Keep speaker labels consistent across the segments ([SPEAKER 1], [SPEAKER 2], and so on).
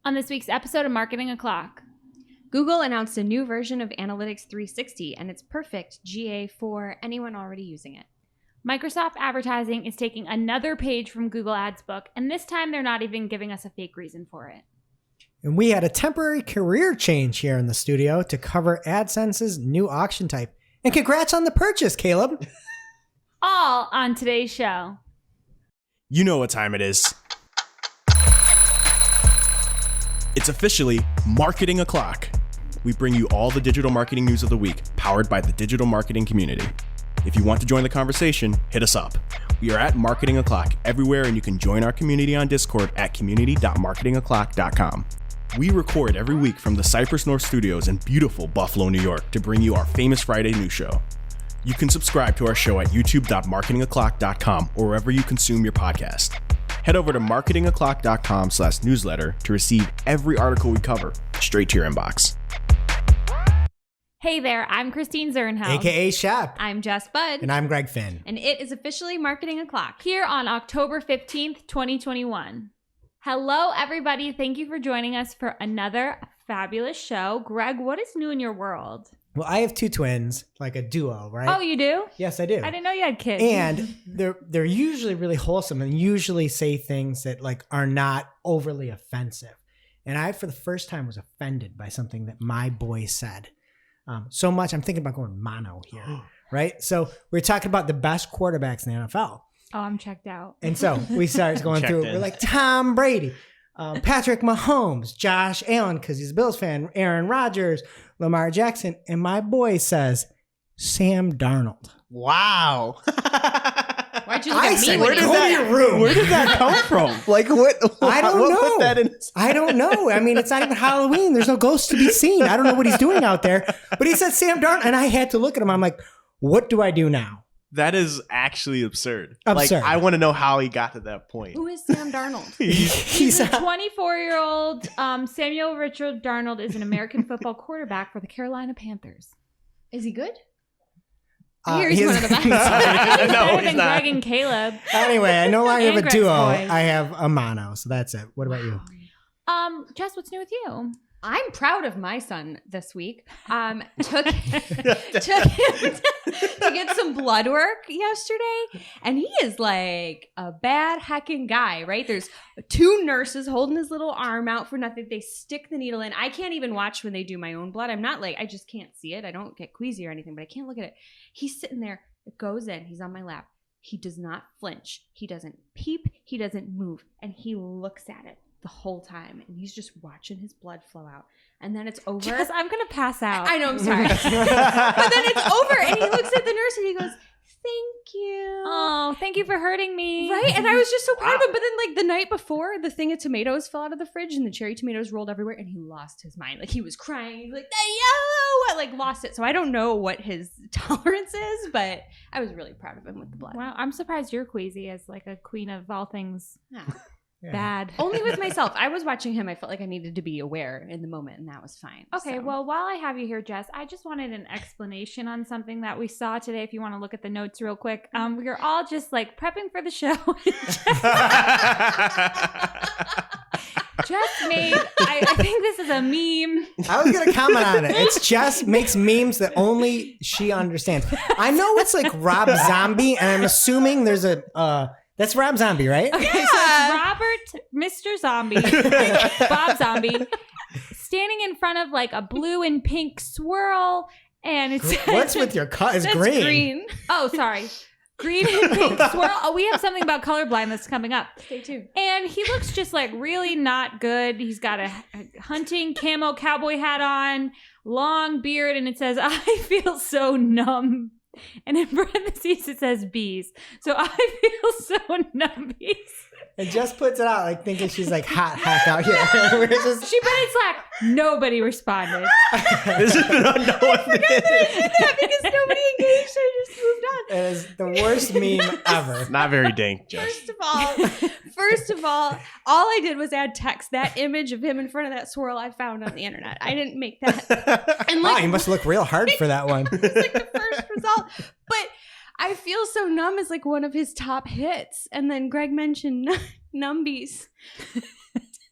[SPEAKER 1] On this week's episode of Marketing O'Clock,
[SPEAKER 2] Google announced a new version of Analytics 360, and it's perfect GA for anyone already using it.
[SPEAKER 1] Microsoft Advertising is taking another page from Google Ads book, and this time they're not even giving us a fake reason for it.
[SPEAKER 3] And we had a temporary career change here in the studio to cover AdSense's new auction type. And congrats on the purchase, Caleb.
[SPEAKER 1] All on today's show.
[SPEAKER 4] You know what time it is. It's officially Marketing O'Clock. We bring you all the digital marketing news of the week, powered by the digital marketing community. If you want to join the conversation, hit us up. We are at Marketing O'Clock everywhere, and you can join our community on Discord at community.marketingoclock.com. We record every week from the Cypress North Studios in beautiful Buffalo, New York, to bring you our famous Friday news show. You can subscribe to our show at youtube.marketingoclock.com or wherever you consume your podcast. Head over to marketingoclock.com/newsletter to receive every article we cover straight to your inbox.
[SPEAKER 1] Hey there, I'm Christine Zernhouse.
[SPEAKER 3] AKA Shep.
[SPEAKER 2] I'm Jess Budd.
[SPEAKER 3] And I'm Greg Finn.
[SPEAKER 2] And it is officially Marketing O'Clock.
[SPEAKER 1] Here on October 15th, 2021. Hello, everybody. Thank you for joining us for another fabulous show. Greg, what is new in your world?
[SPEAKER 3] Well, I have two twins, like a duo, right?
[SPEAKER 1] Oh, you do?
[SPEAKER 3] Yes, I do.
[SPEAKER 1] I didn't know you had kids.
[SPEAKER 3] And they're usually really wholesome and usually say things that like are not overly offensive. And I, for the first time, was offended by something that my boy said. So much, I'm thinking about going mono here, right? So we're talking about the best quarterbacks in the NFL.
[SPEAKER 1] Oh, I'm checked out.
[SPEAKER 3] And so we started going through it. We're like Tom Brady, Patrick Mahomes, Josh Allen, because he's a Bills fan, Aaron Rodgers, Lamar Jackson. And my boy says, Sam Darnold.
[SPEAKER 4] Wow.
[SPEAKER 2] Why'd you look at me?
[SPEAKER 4] Where did that come from? Like, what?
[SPEAKER 3] I don't know.
[SPEAKER 4] Put that in?
[SPEAKER 3] I don't know. I mean, it's not even Halloween. There's no ghosts to be seen. I don't know what he's doing out there. But he said Sam Darnold. And I had to look at him. I'm like, what do I do now?
[SPEAKER 4] That is actually absurd.
[SPEAKER 3] Absurd.
[SPEAKER 4] Like, I want to know how he got to that point.
[SPEAKER 2] Who is Sam Darnold?
[SPEAKER 1] He's a 24-year-old Samuel Richard Darnold is an American football quarterback for the Carolina Panthers.
[SPEAKER 2] Is he good?
[SPEAKER 3] He's
[SPEAKER 2] one of the best.
[SPEAKER 1] He's
[SPEAKER 4] No,
[SPEAKER 1] better
[SPEAKER 4] he's
[SPEAKER 1] than
[SPEAKER 4] not.
[SPEAKER 1] Greg and Caleb.
[SPEAKER 3] Anyway, I no longer have
[SPEAKER 1] And
[SPEAKER 3] a
[SPEAKER 1] Greg's
[SPEAKER 3] duo.
[SPEAKER 1] boys.
[SPEAKER 3] I have a mono. So that's it. What about you?
[SPEAKER 1] Jess, what's new with you?
[SPEAKER 2] I'm proud of my son this week. Took him to get some blood work yesterday, and he is like a bad heckin' guy, right? There's two nurses holding his little arm out for nothing. They stick the needle in. I can't even watch when they do my own blood. I'm not like, I just can't see it. I don't get queasy or anything, but I can't look at it. He's sitting there. It goes in. He's on my lap. He does not flinch. He doesn't peep. He doesn't move. And he looks at it the whole time, and he's just watching his blood flow out, and then it's over.
[SPEAKER 1] Jess, I'm gonna pass out.
[SPEAKER 2] I know, I'm sorry. But then it's over, and he looks at the nurse and he goes, "Thank you."
[SPEAKER 1] Oh, thank you for hurting me.
[SPEAKER 2] Right? And I was just so proud of him. But then, like, the night before, the thing of tomatoes fell out of the fridge, and the cherry tomatoes rolled everywhere, and he lost his mind. Like, he was crying. He was like, "The yellow!" Like, lost it. So I don't know what his tolerance is, but I was really proud of him with the blood.
[SPEAKER 1] Wow, I'm surprised you're queasy as like a queen of all things
[SPEAKER 2] Yeah.
[SPEAKER 1] bad.
[SPEAKER 2] Only with myself. I was watching him. I felt like I needed to be aware in the moment, and that was fine.
[SPEAKER 1] Okay,
[SPEAKER 2] So.
[SPEAKER 1] well, while I have you here, Jess, I just wanted an explanation on something that we saw today. If you want to look at the notes real quick, we are all just like prepping for the show. Jess made, I think this is a meme.
[SPEAKER 3] I was going to comment on it. It's Jess makes memes that only she understands. I know it's like Rob Zombie, and I'm assuming there's a... That's Rob Zombie, right?
[SPEAKER 1] Okay, so it's Robert, Mr. Zombie, Bob Zombie, standing in front of like a blue and pink swirl, and it's
[SPEAKER 3] What's with your cut? It's
[SPEAKER 2] That's
[SPEAKER 3] green.
[SPEAKER 1] Oh, sorry, green and pink swirl. Oh, we have something about colorblind that's coming up.
[SPEAKER 2] Stay tuned.
[SPEAKER 1] And he looks just like really not good. He's got a hunting camo cowboy hat on, long beard, and it says, "I feel so numb." And in parentheses, it says bees. So I feel so numbies.
[SPEAKER 3] And Jess puts it out like thinking she's like hot hack out here. We're just...
[SPEAKER 1] She put it in Slack. Nobody responded.
[SPEAKER 4] This is an unknown
[SPEAKER 2] that because nobody engaged. I just moved on.
[SPEAKER 3] It is the worst meme ever.
[SPEAKER 4] Not very dank, Jess.
[SPEAKER 2] First of all I did was add text. That image of him in front of that swirl I found on the internet. I didn't make that. And
[SPEAKER 3] Wow, you must look real hard for that one.
[SPEAKER 2] It's like the first result. But I Feel So Numb is like one of his top hits. And then Greg mentioned Numbies.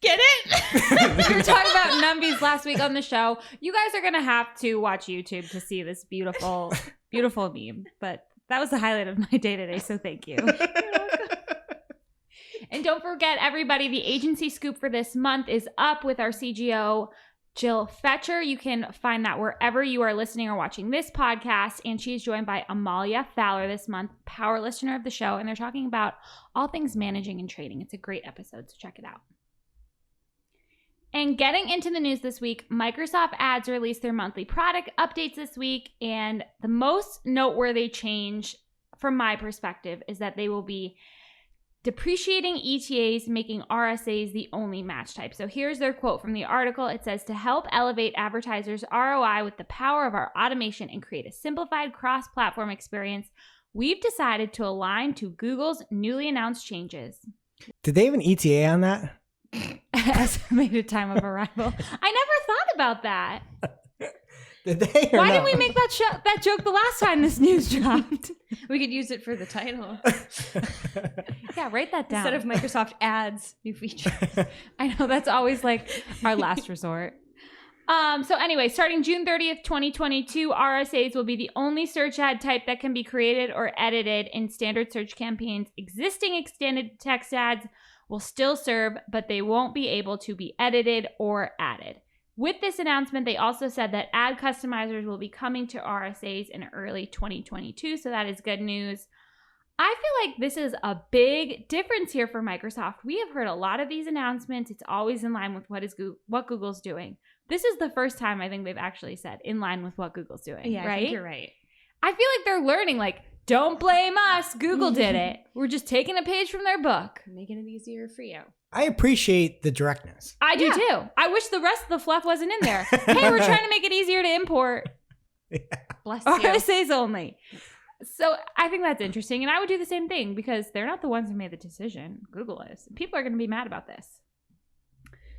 [SPEAKER 2] Get it?
[SPEAKER 1] We were talking about numbies last week on the show. You guys are going to have to watch YouTube to see this beautiful, beautiful meme. But that was the highlight of my day today, so thank you. And don't forget, everybody, the agency scoop for this month is up with our CGO, Jill Fetcher. You can find that wherever you are listening or watching this podcast. And she's joined by Amalia Fowler this month, power listener of the show. And they're talking about all things managing and trading. It's a great episode, so check it out. And getting into the news this week, Microsoft Ads released their monthly product updates this week. And the most noteworthy change from my perspective is that they will be depreciating ETAs, making RSAs the only match type. So here's their quote from the article. It says, to help elevate advertisers' ROI with the power of our automation and create a simplified cross-platform experience, we've decided to align to Google's newly announced changes.
[SPEAKER 3] Did they have an ETA on that?
[SPEAKER 1] Estimated time of arrival. I never thought about that.
[SPEAKER 3] Did they?
[SPEAKER 1] Why didn't we make that joke the last time this news dropped?
[SPEAKER 2] We could use it for the title.
[SPEAKER 1] Yeah, write that down.
[SPEAKER 2] Instead of Microsoft Ads, new feature.
[SPEAKER 1] I know, that's always like our last resort. So anyway, starting June 30th, 2022, RSAs will be the only search ad type that can be created or edited in standard search campaigns. Existing extended text ads will still serve, but they won't be able to be edited or added. With this announcement, they also said that ad customizers will be coming to RSAs in early 2022, so that is good news. I feel like this is a big difference here for Microsoft. We have heard a lot of these announcements. It's always in line with what Google's doing. This is the first time I think they've actually said in line with what Google's doing,
[SPEAKER 2] Yeah,
[SPEAKER 1] right?
[SPEAKER 2] I think you're right.
[SPEAKER 1] I feel like they're learning, like, don't blame us. Google did it. We're just taking a page from their book.
[SPEAKER 2] Making it easier for you.
[SPEAKER 3] I appreciate the directness.
[SPEAKER 1] I do too. I wish the rest of the fluff wasn't in there. Hey, we're trying to make it easier to import.
[SPEAKER 3] Yeah.
[SPEAKER 2] Bless you.
[SPEAKER 1] RSAs only. So I think that's interesting. And I would do the same thing because they're not the ones who made the decision. Google is. People are going to be mad about this.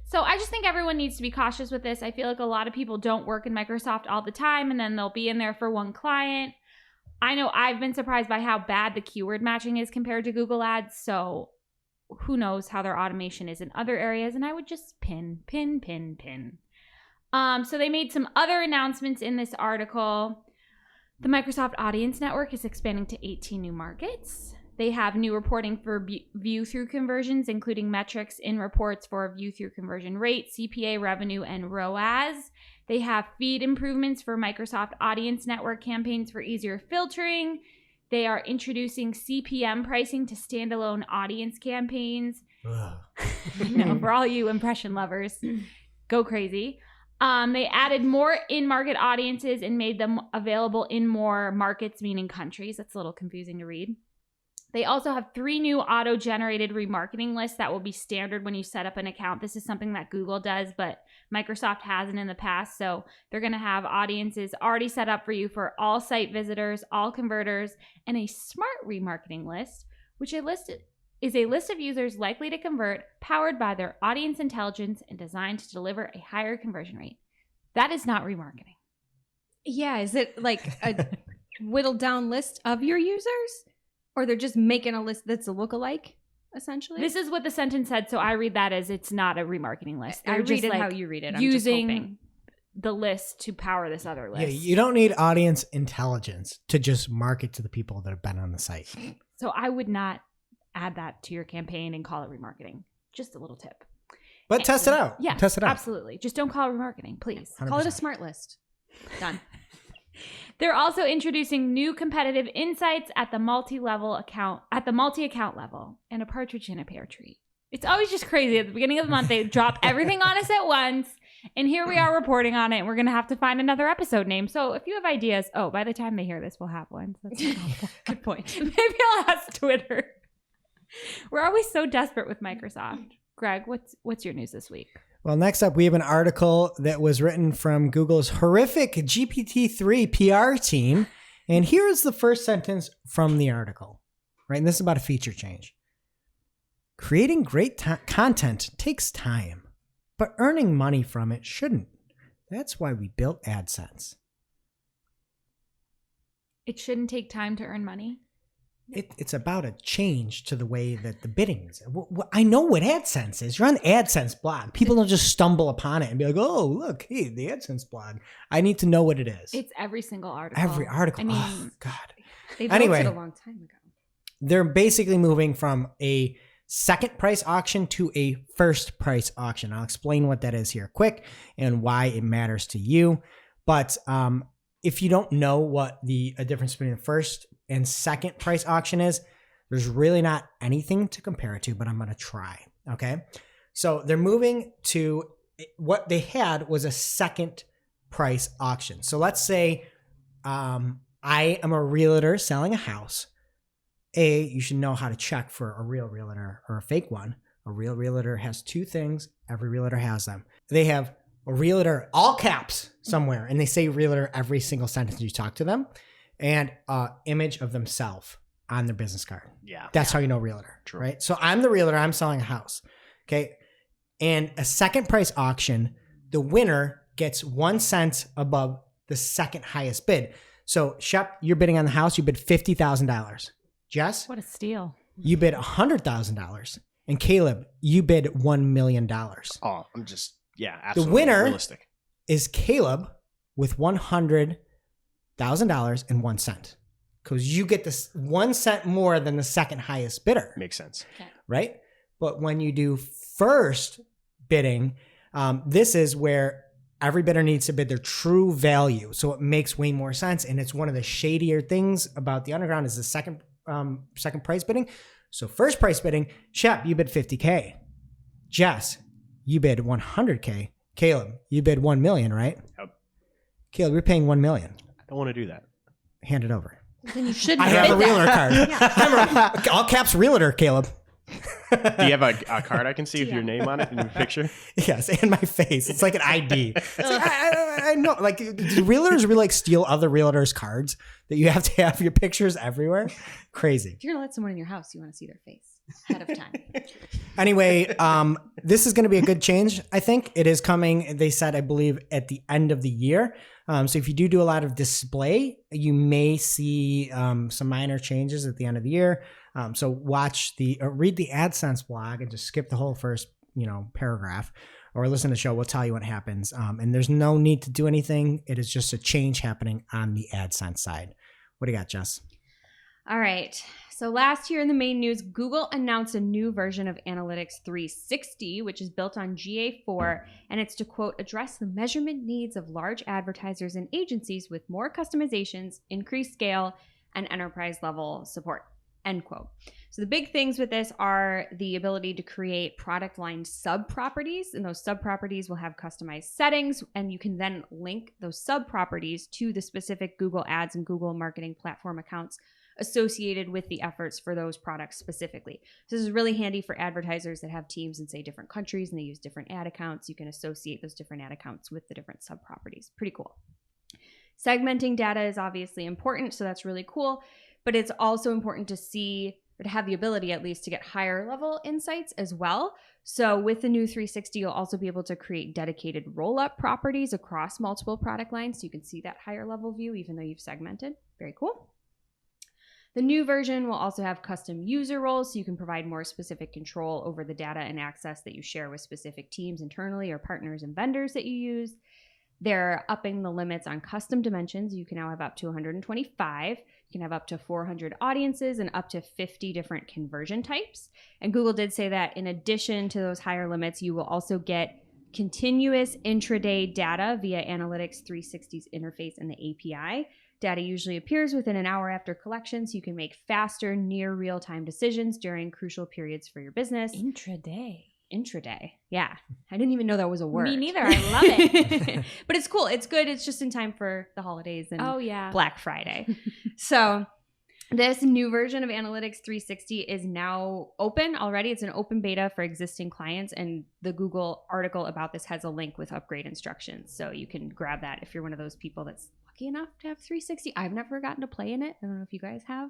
[SPEAKER 1] So I just think everyone needs to be cautious with this. I feel like a lot of people don't work in Microsoft all the time and then they'll be in there for one client. I know I've been surprised by how bad the keyword matching is compared to Google Ads. So who knows how their automation is in other areas. And I would just pin. So they made some other announcements in this article. The Microsoft Audience Network is expanding to 18 new markets. They have new reporting for view-through conversions, including metrics in reports for view-through conversion rate, CPA revenue, and ROAS. They have feed improvements for Microsoft Audience Network campaigns for easier filtering. They are introducing CPM pricing to standalone audience campaigns. For all you impression lovers, go crazy. They added more in-market audiences and made them available in more markets, meaning countries. That's a little confusing to read. They also have 3 new auto-generated remarketing lists that will be standard when you set up an account. This is something that Google does, but Microsoft hasn't in the past. So they're going to have audiences already set up for you for all site visitors, all converters, and a smart remarketing list, which is a list of users likely to convert, powered by their audience intelligence and designed to deliver a higher conversion rate. That is not remarketing.
[SPEAKER 2] Yeah, is it like a whittled down list of your users? Or they're just making a list that's a lookalike, essentially?
[SPEAKER 1] This is what the sentence said, so I read that as it's not a remarketing list. They're
[SPEAKER 2] I read
[SPEAKER 1] just
[SPEAKER 2] it
[SPEAKER 1] like
[SPEAKER 2] how you read it. I'm
[SPEAKER 1] using
[SPEAKER 2] just hoping.
[SPEAKER 1] the list to power this other list.
[SPEAKER 3] Yeah, you don't need audience intelligence to just market to the people that have been on the site.
[SPEAKER 1] So I would not add that to your campaign and call it remarketing. Just a little tip.
[SPEAKER 3] But test it out.
[SPEAKER 1] Yeah,
[SPEAKER 3] Test it out.
[SPEAKER 1] absolutely. Just don't call it remarketing, please.
[SPEAKER 3] 100%.
[SPEAKER 2] Call it a smart list. Done.
[SPEAKER 1] They're also introducing new competitive insights at the multi-account level and a partridge in a pear tree. It's always just crazy. At the beginning of the month, they drop everything on us at once. And here we are reporting on it. And we're going to have to find another episode name. So if you have ideas, by the time they hear this, we'll have one. So that's
[SPEAKER 2] Good point.
[SPEAKER 1] Maybe I'll ask Twitter. We're always so desperate with Microsoft. Greg, what's your news this week?
[SPEAKER 3] Well, next up, we have an article that was written from Google's horrific GPT-3 PR team. And here's the first sentence from the article, right? And this is about a feature change. Creating great content takes time, but earning money from it shouldn't. That's why we built AdSense.
[SPEAKER 1] It shouldn't take time to earn money?
[SPEAKER 3] It's about a change to the way that the bidding is. I know what AdSense is. You're on the AdSense blog. People don't just stumble upon it and be like, oh, look, hey, the AdSense blog. I need to know what it is.
[SPEAKER 1] It's every single article.
[SPEAKER 3] Every article.
[SPEAKER 1] I mean,
[SPEAKER 3] oh, God.
[SPEAKER 2] They built
[SPEAKER 3] Anyway.
[SPEAKER 2] it a long time ago.
[SPEAKER 3] They're basically moving from a second price auction to a first price auction. I'll explain what that is here quick and why it matters to you. But if you don't know what the difference between the first and second price auction is, there's really not anything to compare it to, but I'm going to try. Okay. So they're moving to what they had was a second price auction. So let's say I am a realtor selling a house. You should know how to check for a real realtor or a fake one. A real realtor has two things. Every realtor has them. They have a realtor, all caps somewhere, and they say realtor every single sentence you talk to them, and image of themselves on their business card.
[SPEAKER 4] Yeah.
[SPEAKER 3] That's how you know realtor,
[SPEAKER 4] True.
[SPEAKER 3] right? So I'm the realtor. I'm selling a house, okay? And a second price auction, the winner gets 1 cent above the second highest bid. So Shep, you're bidding on the house. You bid $50,000. Jess,
[SPEAKER 1] what a steal.
[SPEAKER 3] you bid $100,000. And Caleb, you bid $1 million.
[SPEAKER 4] Oh, I'm just, yeah, absolutely.
[SPEAKER 3] The winner
[SPEAKER 4] realistic.
[SPEAKER 3] is Caleb with $100,000 and 1 cent. Because you get this 1 cent more than the second highest bidder.
[SPEAKER 4] Makes sense.
[SPEAKER 3] Right? But when you do first bidding, this is where every bidder needs to bid their true value. So it makes way more sense. And it's one of the shadier things about the underground is the second price bidding. So first price bidding, Shep, you bid $50K. Jess, you bid $100K. Caleb, you bid $1 million, right?
[SPEAKER 4] Yep.
[SPEAKER 3] Caleb, you're paying $1 million.
[SPEAKER 4] I don't want to do that.
[SPEAKER 3] Hand it over.
[SPEAKER 2] Then you should
[SPEAKER 3] I have a
[SPEAKER 2] bid
[SPEAKER 3] realtor
[SPEAKER 2] that.
[SPEAKER 3] card. All caps realtor, Caleb.
[SPEAKER 4] Do you have a card I can see with your name on it in your picture?
[SPEAKER 3] Yes, and my face. It's like an ID. It's like, I know. Like, do realtors really like steal other realtors' cards that you have to have your pictures everywhere? Crazy.
[SPEAKER 2] If you're gonna let someone in your house, you want to see their face ahead of time.
[SPEAKER 3] Anyway, this is going to be a good change. I think it is coming. They said, I believe, at the end of the year. So if you do a lot of display, you may see some minor changes at the end of the year. So watch read the AdSense blog and just skip the whole first, paragraph, or listen to the show. We'll tell you what happens. And there's no need to do anything. It is just a change happening on the AdSense side. What do you got, Jess?
[SPEAKER 2] All right. So last year in the main news, Google announced a new version of Analytics 360, which is built on GA4, and it's to, quote, address the measurement needs of large advertisers and agencies with more customizations, increased scale, and enterprise level support, end quote. So the big things with this are the ability to create product line sub-properties, and those sub-properties will have customized settings, and you can then link those sub-properties to the specific Google Ads and Google Marketing Platform accounts associated with the efforts for those products specifically. So this is really handy for advertisers that have teams in, say, different countries and they use different ad accounts. You can associate those different ad accounts with the different sub-properties. Pretty cool. Segmenting data is obviously important, so that's really cool, but it's also important to see, or to have the ability at least, to get higher level insights as well. So with the new 360, you'll also be able to create dedicated roll-up properties across multiple product lines, so you can see that higher level view even though you've segmented. Very cool. The new version will also have custom user roles, so you can provide more specific control over the data and access that you share with specific teams internally or partners and vendors that you use. They're upping the limits on custom dimensions. You can now have up to 125. You can have up to 400 audiences and up to 50 different conversion types. And Google did say that in addition to those higher limits, you will also get continuous intraday data via Analytics 360's interface and the API. Data usually appears within an hour after collection, so you can make faster, near real-time decisions during crucial periods for your business.
[SPEAKER 1] Intraday.
[SPEAKER 2] Yeah. I didn't even know that was a word.
[SPEAKER 1] Me neither. I love it.
[SPEAKER 2] But it's cool. It's good. It's just in time for the holidays and Black Friday. So this new version of Analytics 360 is now open already. It's an open beta for existing clients, and the Google article about this has a link with upgrade instructions. So you can grab that if you're one of those people that's lucky enough to have 360. I've never gotten to play in it. I don't know if you guys have.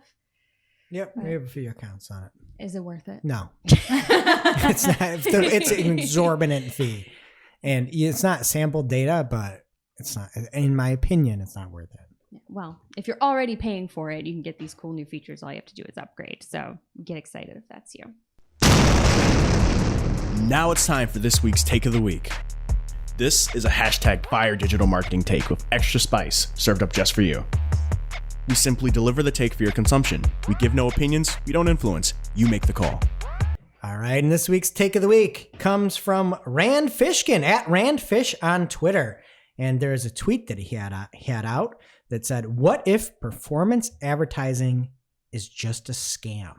[SPEAKER 3] Yep, we have a few accounts on it.
[SPEAKER 2] Is it worth it?
[SPEAKER 3] No. It's not. It's an exorbitant fee. And it's not sample data, but it's not, in my opinion, it's not worth it.
[SPEAKER 2] Well, if you're already paying for it, you can get these cool new features. All you have to do is upgrade. So get excited if that's you.
[SPEAKER 4] Now it's time for this week's Take of the Week. This is a hashtag fire digital marketing take with extra spice served up just for you. We simply deliver the take for your consumption. We give no opinions. We don't influence. You make the call.
[SPEAKER 3] All right, and this week's Take of the Week comes from Rand Fishkin at RandFish on Twitter. And there's a tweet that he had out that said, "What if performance advertising is just a scam?"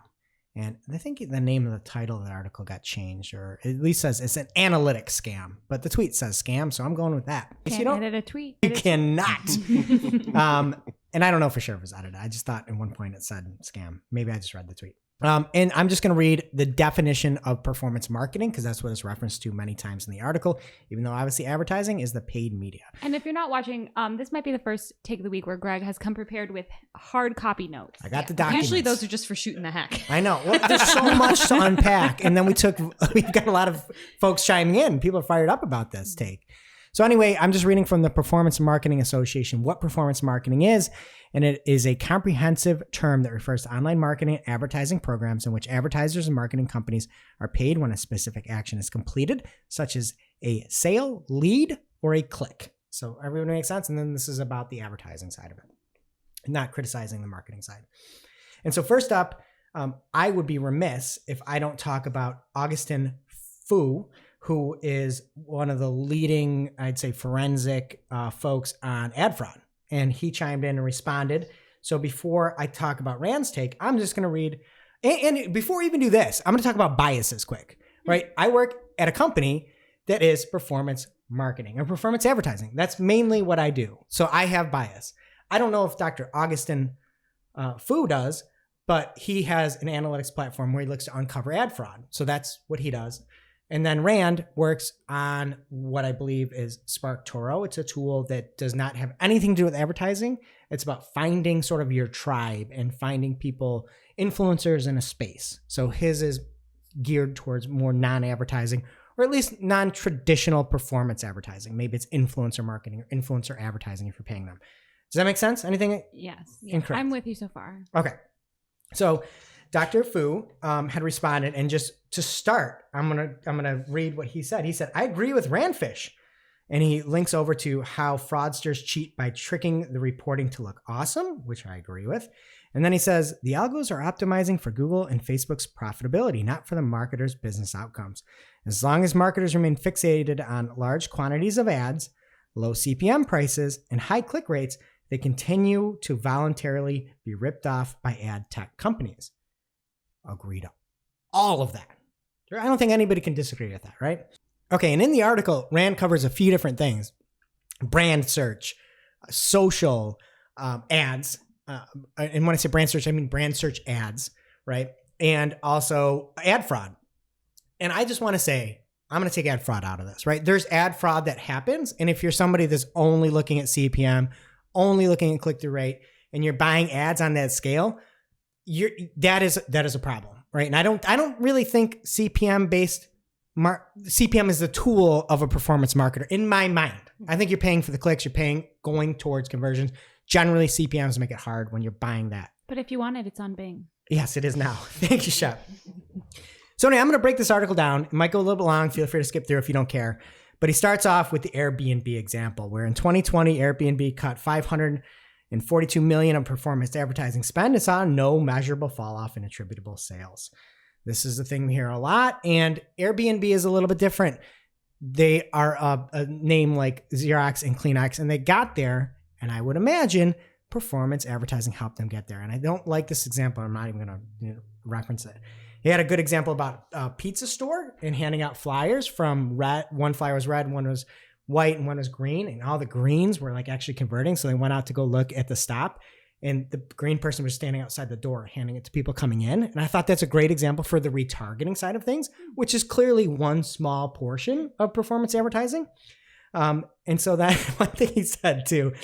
[SPEAKER 3] And I think the name of the title of the article got changed, or at least says it's an analytic scam. But the tweet says scam, so I'm going with that.
[SPEAKER 1] Can't edit a tweet.
[SPEAKER 3] You cannot. And I don't know for sure if it was edited. I just thought at one point it said scam. Maybe I just read the tweet. And I'm just going to read the definition of performance marketing because that's what it's referenced to many times in the article, even though obviously advertising is the paid media.
[SPEAKER 1] And if you're not watching, this might be the first Take of the Week where Greg has come prepared with hard copy notes.
[SPEAKER 3] I got the documents.
[SPEAKER 2] Usually those are just for shooting the heck.
[SPEAKER 3] I know. Well, there's so much to unpack. And then we've got a lot of folks chiming in. People are fired up about this take. So anyway, I'm just reading from the Performance Marketing Association what performance marketing is. And it is a comprehensive term that refers to online marketing and advertising programs in which advertisers and marketing companies are paid when a specific action is completed, such as a sale, lead, or a click. So everyone makes sense? And then this is about the advertising side of it, not criticizing the marketing side. And so first up, I would be remiss if I don't talk about Augustin Fu, who is one of the leading, I'd say, forensic folks on ad fraud. And he chimed in and responded. So before I talk about Rand's take, I'm just going to read. And before we even do this, I'm going to talk about biases quick, right? I work at a company that is performance marketing and performance advertising. That's mainly what I do. So I have bias. I don't know if Dr. Augustin Fu does, but he has an analytics platform where he looks to uncover ad fraud. So that's what he does. And then Rand works on what I believe is SparkToro. It's a tool that does not have anything to do with advertising. It's about finding sort of your tribe and finding people, influencers in a space. So his is geared towards more non-advertising, or at least non-traditional performance advertising. Maybe it's influencer marketing or influencer advertising if you're paying them. Does that make sense? Anything?
[SPEAKER 1] Yes.
[SPEAKER 3] Incorrect.
[SPEAKER 1] I'm with you so far.
[SPEAKER 3] Okay. So Dr. Fu had responded, and just to start, I'm gonna read what he said. He said, "I agree with Randfish," and he links over to how fraudsters cheat by tricking the reporting to look awesome, which I agree with. And then he says, "The algos are optimizing for Google and Facebook's profitability, not for the marketers' business outcomes. As long as marketers remain fixated on large quantities of ads, low CPM prices, and high click rates, they continue to voluntarily be ripped off by ad tech companies." Agree to all of that. I don't think anybody can disagree with that, right? Okay, and in the article, Rand covers a few different things. Brand search, social ads. And when I say brand search, I mean brand search ads, right? And also ad fraud. And I just want to say, I'm going to take ad fraud out of this, right? There's ad fraud that happens. And if you're somebody that's only looking at CPM, only looking at click-through rate, and you're buying ads on that scale, that is a problem, right? And I don't really think CPM is the tool of a performance marketer in my mind. I think you're paying for the clicks, going towards conversions. Generally, CPMs make it hard when you're buying that.
[SPEAKER 1] But if you want it, it's on Bing.
[SPEAKER 3] Yes, it is now. Thank you, Shep. So anyway, I'm going to break this article down. It might go a little bit long. Feel free to skip through if you don't care. But he starts off with the Airbnb example, where in 2020, Airbnb cut $542 million on performance advertising spend. It saw no measurable fall off in attributable sales. This is the thing we hear a lot, and Airbnb is a little bit different. They are a name like Xerox and Kleenex, and they got there, and I would imagine performance advertising helped them get there. And I don't like this example. I'm not even going to reference it. He had a good example about a pizza store and handing out flyers from red. One flyer was red, one was white, and one was green, and all the greens were like actually converting. So they went out to go look at the stop, and the green person was standing outside the door handing it to people coming in. And I thought that's a great example for the retargeting side of things, which is clearly one small portion of performance advertising. And so that one thing he said too,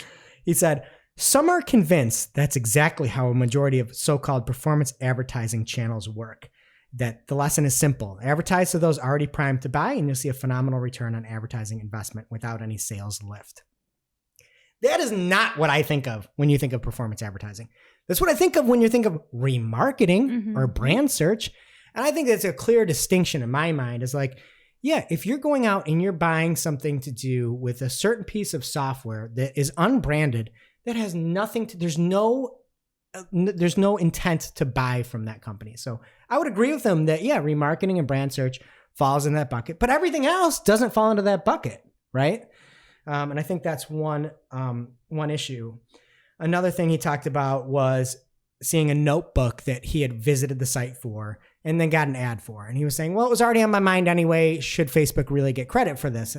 [SPEAKER 3] he said, "Some are convinced that's exactly how a majority of so-called performance advertising channels work. That the lesson is simple. Advertise to those already primed to buy, and you'll see a phenomenal return on advertising investment without any sales lift." That is not what I think of when you think of performance advertising. That's what I think of when you think of remarketing or brand search. And I think that's a clear distinction in my mind is like, yeah, if you're going out and you're buying something to do with a certain piece of software that is unbranded, that has nothing to, there's no intent to buy from that company. So I would agree with them that, yeah, remarketing and brand search falls in that bucket, but everything else doesn't fall into that bucket, right? And I think that's one issue. Another thing he talked about was seeing a notebook that he had visited the site for and then got an ad for. And he was saying, well, it was already on my mind anyway. Should Facebook really get credit for this?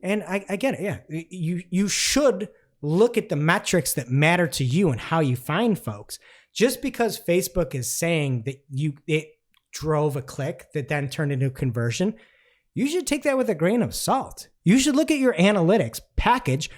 [SPEAKER 3] And I get it. Yeah. You should look at the metrics that matter to you and how you find folks. Just because Facebook is saying that it drove a click that then turned into a conversion, you should take that with a grain of salt. You should look at your analytics package,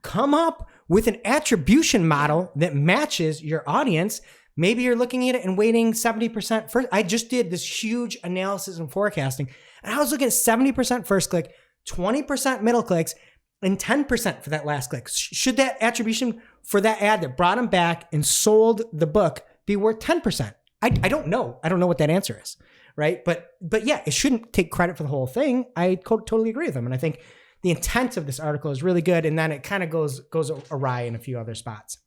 [SPEAKER 3] come up with an attribution model that matches your audience. Maybe you're looking at it and weighting 70% first. I just did this huge analysis and forecasting, and I was looking at 70% first click, 20% middle clicks, and 10% for that last click. Should that attribution for that ad that brought them back and sold the book be worth 10%? I don't know. I don't know what that answer is, right? But yeah, it shouldn't take credit for the whole thing. I totally agree with them. And I think the intent of this article is really good. And then it kind of goes awry in a few other spots.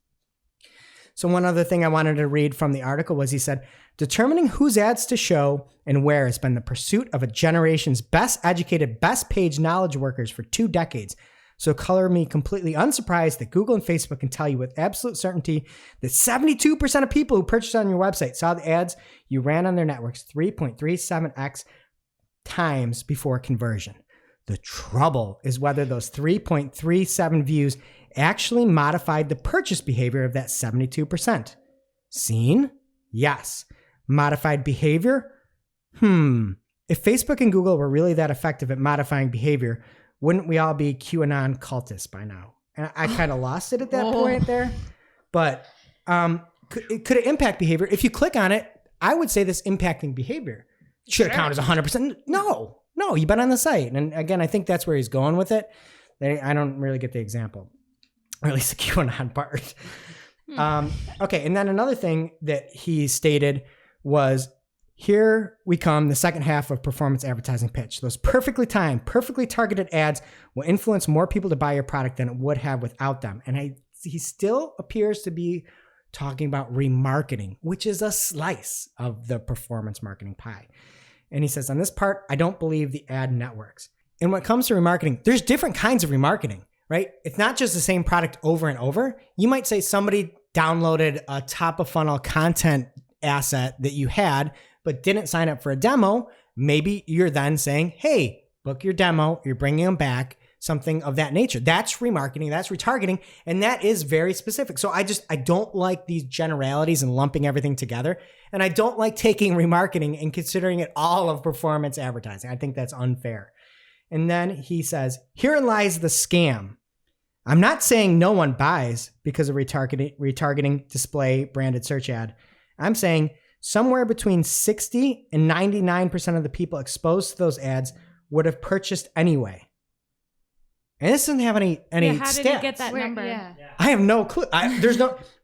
[SPEAKER 3] So one other thing I wanted to read from the article was he said, determining whose ads to show and where has been the pursuit of a generation's best educated, best page knowledge workers for 2 decades. So color me completely unsurprised that Google and Facebook can tell you with absolute certainty that 72% of people who purchased on your website saw the ads you ran on their networks 3.37x times before conversion. The trouble is whether those 3.37 views actually modified the purchase behavior of that 72%. Seen? Yes. Modified behavior? If Facebook and Google were really that effective at modifying behavior, wouldn't we all be QAnon cultists by now? And I kind of lost it at that point there. But could it impact behavior? If you click on it, I would say this impacting behavior should it count as 100%? No, you've been on the site. And again, I think that's where he's going with it. I don't really get the example, or at least the QAnon part. Okay, and then another thing that he stated was, here we come, the second half of performance advertising pitch. Those perfectly timed, perfectly targeted ads will influence more people to buy your product than it would have without them. And he still appears to be talking about remarketing, which is a slice of the performance marketing pie. And he says, on this part, I don't believe the ad networks. And when it comes to remarketing, there's different kinds of remarketing, right? It's not just the same product over and over. You might say somebody downloaded a top of funnel content asset that you had, but didn't sign up for a demo. Maybe you're then saying, hey, book your demo. You're bringing them back, something of that nature. That's remarketing. That's retargeting. And that is very specific. So I don't like these generalities and lumping everything together. And I don't like taking remarketing and considering it all of performance advertising. I think that's unfair. And then he says, herein lies the scam. I'm not saying no one buys because of retargeting display branded search ad. I'm saying somewhere between 60 and 99% of the people exposed to those ads would have purchased anyway. And this doesn't have any
[SPEAKER 1] how
[SPEAKER 3] stats.
[SPEAKER 1] did he get that number?
[SPEAKER 2] Yeah.
[SPEAKER 3] I have no clue.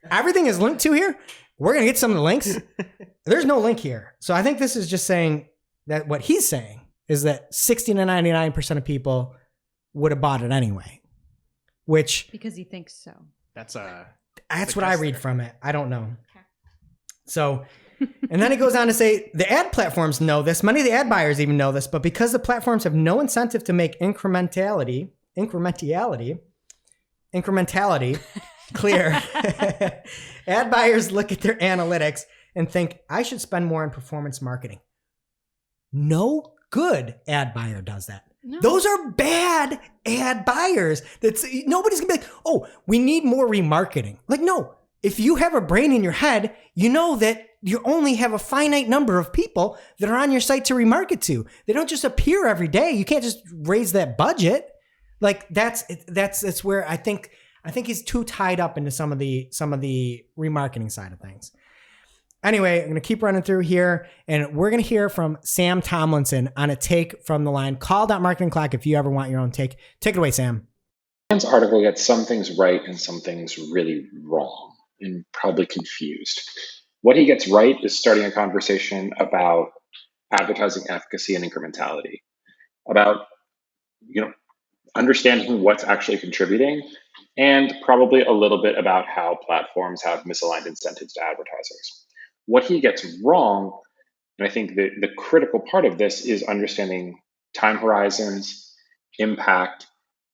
[SPEAKER 3] Everything is linked to here. We're going to get some of the links. There's no link here. So I think this is just saying that what he's saying is that 60 to 99% of people would have bought it anyway, which
[SPEAKER 2] Because he thinks so.
[SPEAKER 4] That's
[SPEAKER 3] what I read from it. I don't know. Okay. So, and then he goes on to say, the ad platforms know this. Many of the ad buyers even know this, but because the platforms have no incentive to make incrementality clear, ad buyers look at their analytics and think, I should spend more on performance marketing. No good ad buyer does that. No. Those are bad ad buyers. Nobody's gonna be like, oh, we need more remarketing. Like, no. If you have a brain in your head, you know that you only have a finite number of people that are on your site to remarket to. They don't just appear every day. You can't just raise that budget. Like that's where I think he's too tied up into some of the remarketing side of things. Anyway, I'm going to keep running through here, and we're going to hear from Sam Tomlinson on a take from the line, call.marketing clock if you ever want your own take. Take it away, Sam.
[SPEAKER 5] Rand's article gets some things right and some things really wrong and probably confused. What he gets right is starting a conversation about advertising efficacy and incrementality, about understanding what's actually contributing, and probably a little bit about how platforms have misaligned incentives to advertisers. What he gets wrong, and I think the critical part of this, is understanding time horizons, impact,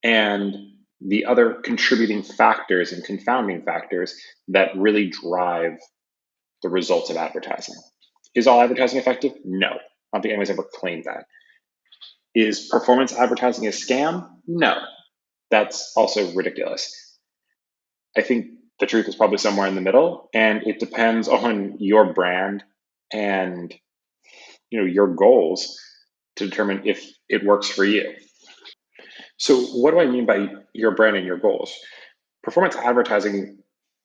[SPEAKER 5] and the other contributing factors and confounding factors that really drive the results of advertising. Is all advertising effective? No. I don't think anyone's ever claimed that. Is performance advertising a scam? No. That's also ridiculous. I think the truth is probably somewhere in the middle, and it depends on your brand and your goals to determine if it works for you. So what do I mean by your brand and your goals? Performance advertising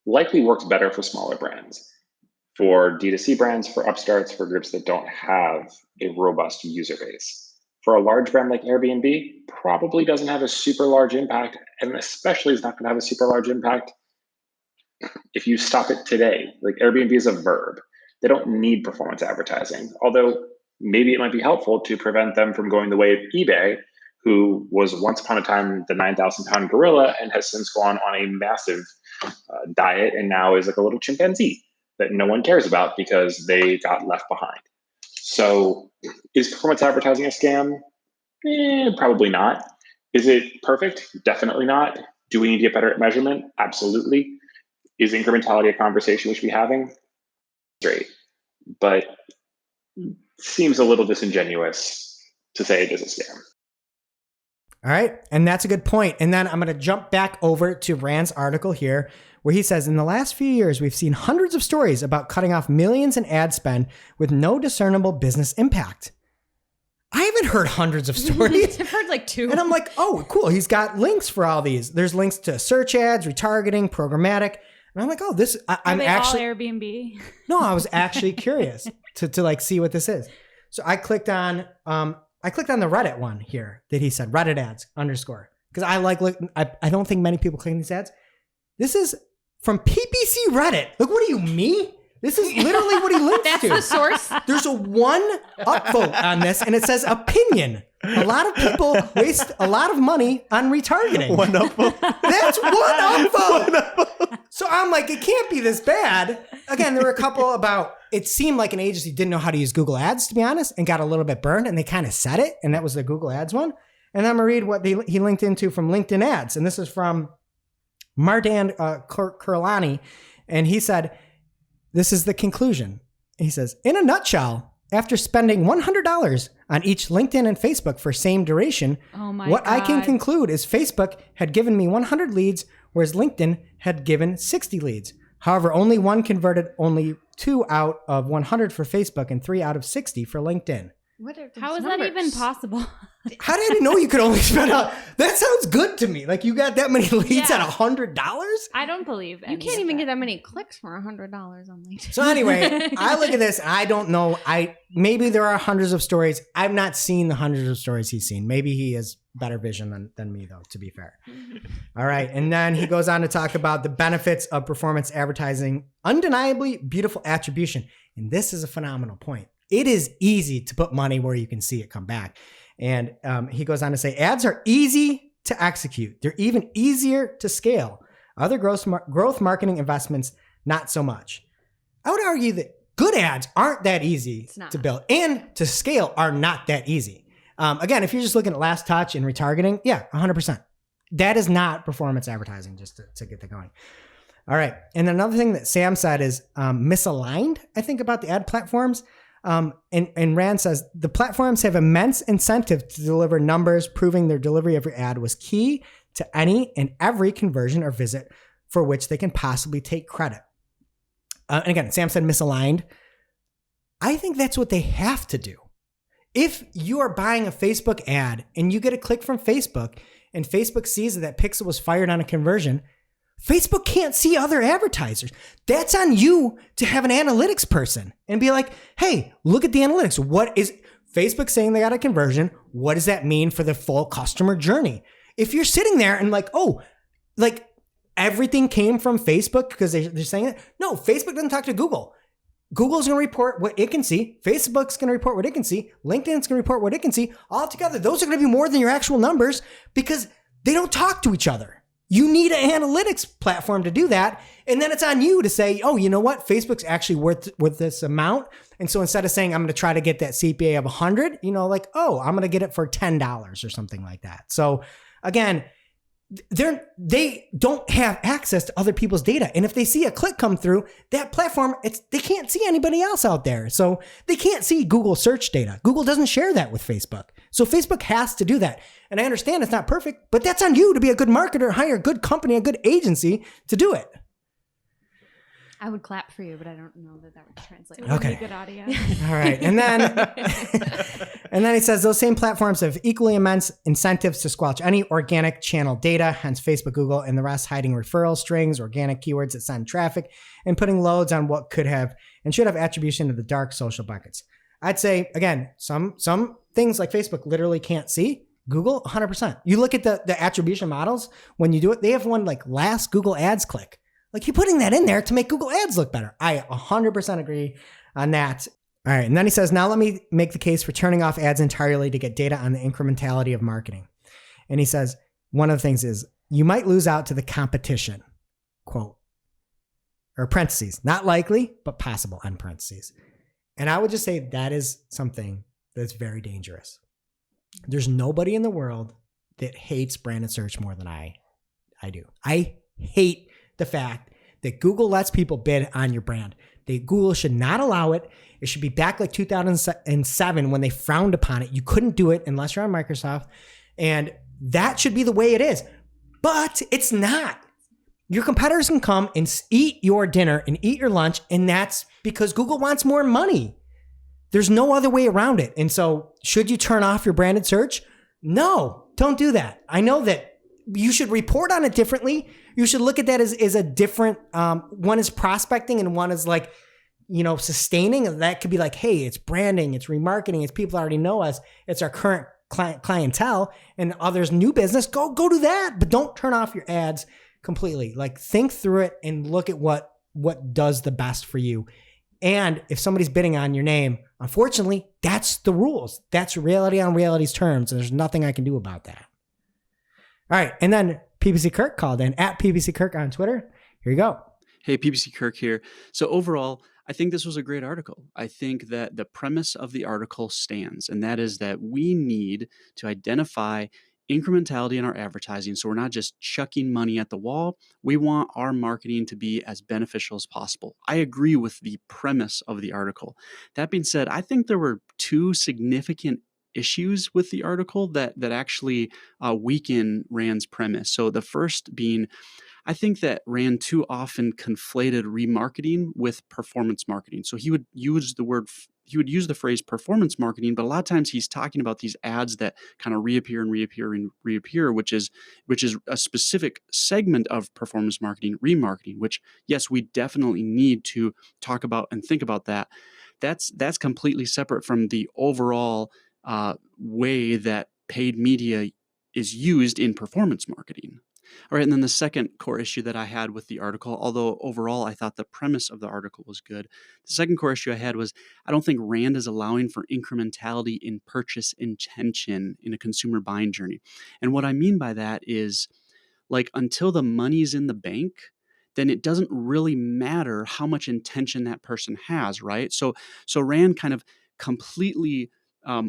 [SPEAKER 5] likely works better for smaller brands, for D2C brands, for upstarts, for groups that don't have a robust user base. For a large brand like Airbnb, probably doesn't have a super large impact, and especially is not going to have a super large impact if you stop it today. Like, Airbnb is a verb. They don't need performance advertising, although maybe it might be helpful to prevent them from going the way of eBay, who was once upon a time the 9,000-pound gorilla and has since gone on a massive diet and now is like a little chimpanzee that no one cares about because they got left behind. So is performance advertising a scam? Probably not. Is it perfect? Definitely not. Do we need to get better at measurement? Absolutely. Is incrementality a conversation we should be having? Great. But seems a little disingenuous to say it is a scam.
[SPEAKER 3] All right. And that's a good point. And then I'm going to jump back over to Rand's article here, where he says, in the last few years, we've seen hundreds of stories about cutting off millions in ad spend with no discernible business impact. I haven't heard hundreds of stories.
[SPEAKER 2] I've heard like 2.
[SPEAKER 3] And I'm like, oh, cool. He's got links for all these. There's links to search ads, retargeting, programmatic. And I'm like, oh, this, I'm actually
[SPEAKER 1] all Airbnb.
[SPEAKER 3] No, I was actually curious to like see what this is. So I clicked on the Reddit one here that he said, Reddit ads _ because I don't think many people click these ads. This is from PPC Reddit. Look, what do you mean? This is literally what he links
[SPEAKER 2] That's
[SPEAKER 3] to.
[SPEAKER 2] the source.
[SPEAKER 3] There's a 1 upvote on this, and it says opinion. A lot of people waste a lot of money on retargeting.
[SPEAKER 4] 1 upvote.
[SPEAKER 3] That's 1 upvote. So I'm like, it can't be this bad. Again, there were a couple about, it seemed like an agency didn't know how to use Google Ads, to be honest, and got a little bit burned, and they kind of said it, and that was the Google Ads one. And then I'm going to read what he linked into from LinkedIn Ads, and this is from Mardan Kurlani, and he said, this is the conclusion. He says, in a nutshell, after spending $100 on each LinkedIn and Facebook for same duration, what I can conclude is Facebook had given me 100 leads, whereas LinkedIn had given 60 leads. However, only one converted, only 2 out of 100 for Facebook and 3 out of 60 for LinkedIn.
[SPEAKER 1] How is that even possible?
[SPEAKER 3] How did I know you could only spend that sounds good to me. Like, you got that many leads at $100?
[SPEAKER 1] I don't believe it.
[SPEAKER 2] You can't even get that many clicks for $100 on LinkedIn.
[SPEAKER 3] So anyway, I look at this and I don't know. Maybe there are hundreds of stories. I've not seen the hundreds of stories he's seen. Maybe he has better vision than me, though, to be fair. All right. And then he goes on to talk about the benefits of performance advertising, undeniably beautiful attribution. And this is a phenomenal point. It is easy to put money where you can see it come back. And he goes on to say, ads are easy to execute. They're even easier to scale. Other growth marketing investments, not so much. I would argue that good ads aren't that easy to build, and to scale are not that easy. Again, if you're just looking at last touch and retargeting, yeah, 100%. That is not performance advertising, just to get that going. All right. And another thing that Sam said is misaligned, I think, about the ad platforms. And Rand says, the platforms have immense incentive to deliver numbers, proving their delivery of your ad was key to any and every conversion or visit for which they can possibly take credit. And again, Sam said misaligned. I think that's what they have to do. If you are buying a Facebook ad and you get a click from Facebook and Facebook sees that pixel was fired on a conversion, Facebook can't see other advertisers. That's on you to have an analytics person and be like, hey, look at the analytics. What is Facebook saying they got a conversion? What does that mean for the full customer journey? if you're sitting there and like, oh, like everything came from Facebook because they're saying it. No, Facebook doesn't talk to Google. Google's going to report what it can see. Facebook's going to report what it can see. LinkedIn's going to report what it can see. All together, those are going to be more than your actual numbers because they don't talk to each other. You need an analytics platform to do that. And then it's on you to say, oh, you know what? Facebook's actually worth this amount. And so instead of saying, I'm going to try to get that CPA of 100, you know, like, oh, I'm going to get it for $10 or something like that. So again, they don't have access to other people's data. And if they see a click come through that platform, they can't see anybody else out there. So they can't see Google search data. Google doesn't share that with Facebook. So Facebook has to do that. And I understand it's not perfect, but that's on you to be a good marketer, hire a good company, a good agency to do it.
[SPEAKER 2] I would clap for you, but I don't know that would translate.
[SPEAKER 1] It would
[SPEAKER 3] Okay.
[SPEAKER 1] be good audio.
[SPEAKER 3] All right. And then he says those same platforms have equally immense incentives to squelch any organic channel data, hence Facebook, Google, and the rest hiding referral strings, organic keywords that send traffic, and putting loads on what could have and should have attribution to the dark social buckets. I'd say, again, some things like Facebook literally can't see. Google, 100%. You look at the attribution models, when you do it, they have one like last Google ads click. Like you're putting that in there to make Google ads look better. I 100% agree on that. All right. And then he says, now let me make the case for turning off ads entirely to get data on the incrementality of marketing. And he says, one of the things is you might lose out to the competition, quote, or parentheses, not likely, but possible, end parentheses. And I would just say that is something that's very dangerous. There's nobody in the world that hates branded search more than I do. I hate the fact that Google lets people bid on your brand. Google should not allow it. It should be back like 2007 when they frowned upon it. You couldn't do it unless you're on Microsoft. And that should be the way it is. But it's not. Your competitors can come and eat your dinner and eat your lunch. And that's because Google wants more money. There's no other way around it. And so should you turn off your branded search? No, don't do that. I know that you should report on it differently. You should look at that as a different, one is prospecting and one is like, you know, sustaining. And that could be like, hey, it's branding, it's remarketing, it's people already know us, it's our current clientele, and others new business. Go do that, but don't turn off your ads completely. Like think through it and look at what does the best for you. And if somebody's bidding on your name, unfortunately, that's the rules. That's reality on reality's terms. And there's nothing I can do about that. All right. And then PPC Kirk called in at PPC Kirk on Twitter. Here you go.
[SPEAKER 6] Hey, PPC Kirk here. So overall, I think this was a great article. I think that the premise of the article stands, and that is that we need to identify incrementality in our advertising. So we're not just chucking money at the wall. We want our marketing to be as beneficial as possible. I agree with the premise of the article. That being said, I think there were two significant issues with the article that actually weaken Rand's premise. So the first being, I think that Rand too often conflated remarketing with performance marketing. So he would use the phrase performance marketing, but a lot of times he's talking about these ads that kind of reappear and reappear and reappear, which is a specific segment of performance marketing, remarketing, which yes, we definitely need to talk about and think about that. That's completely separate from the overall way that paid media is used in performance marketing. All right, and then the second core issue that I had with the article, although overall I thought the premise of the article was good, the second core issue I had was I don't think Rand is allowing for incrementality in purchase intention in a consumer buying journey. And what I mean by that is, like, until the money's in the bank, then it doesn't really matter how much intention that person has, right? So Rand kind of completely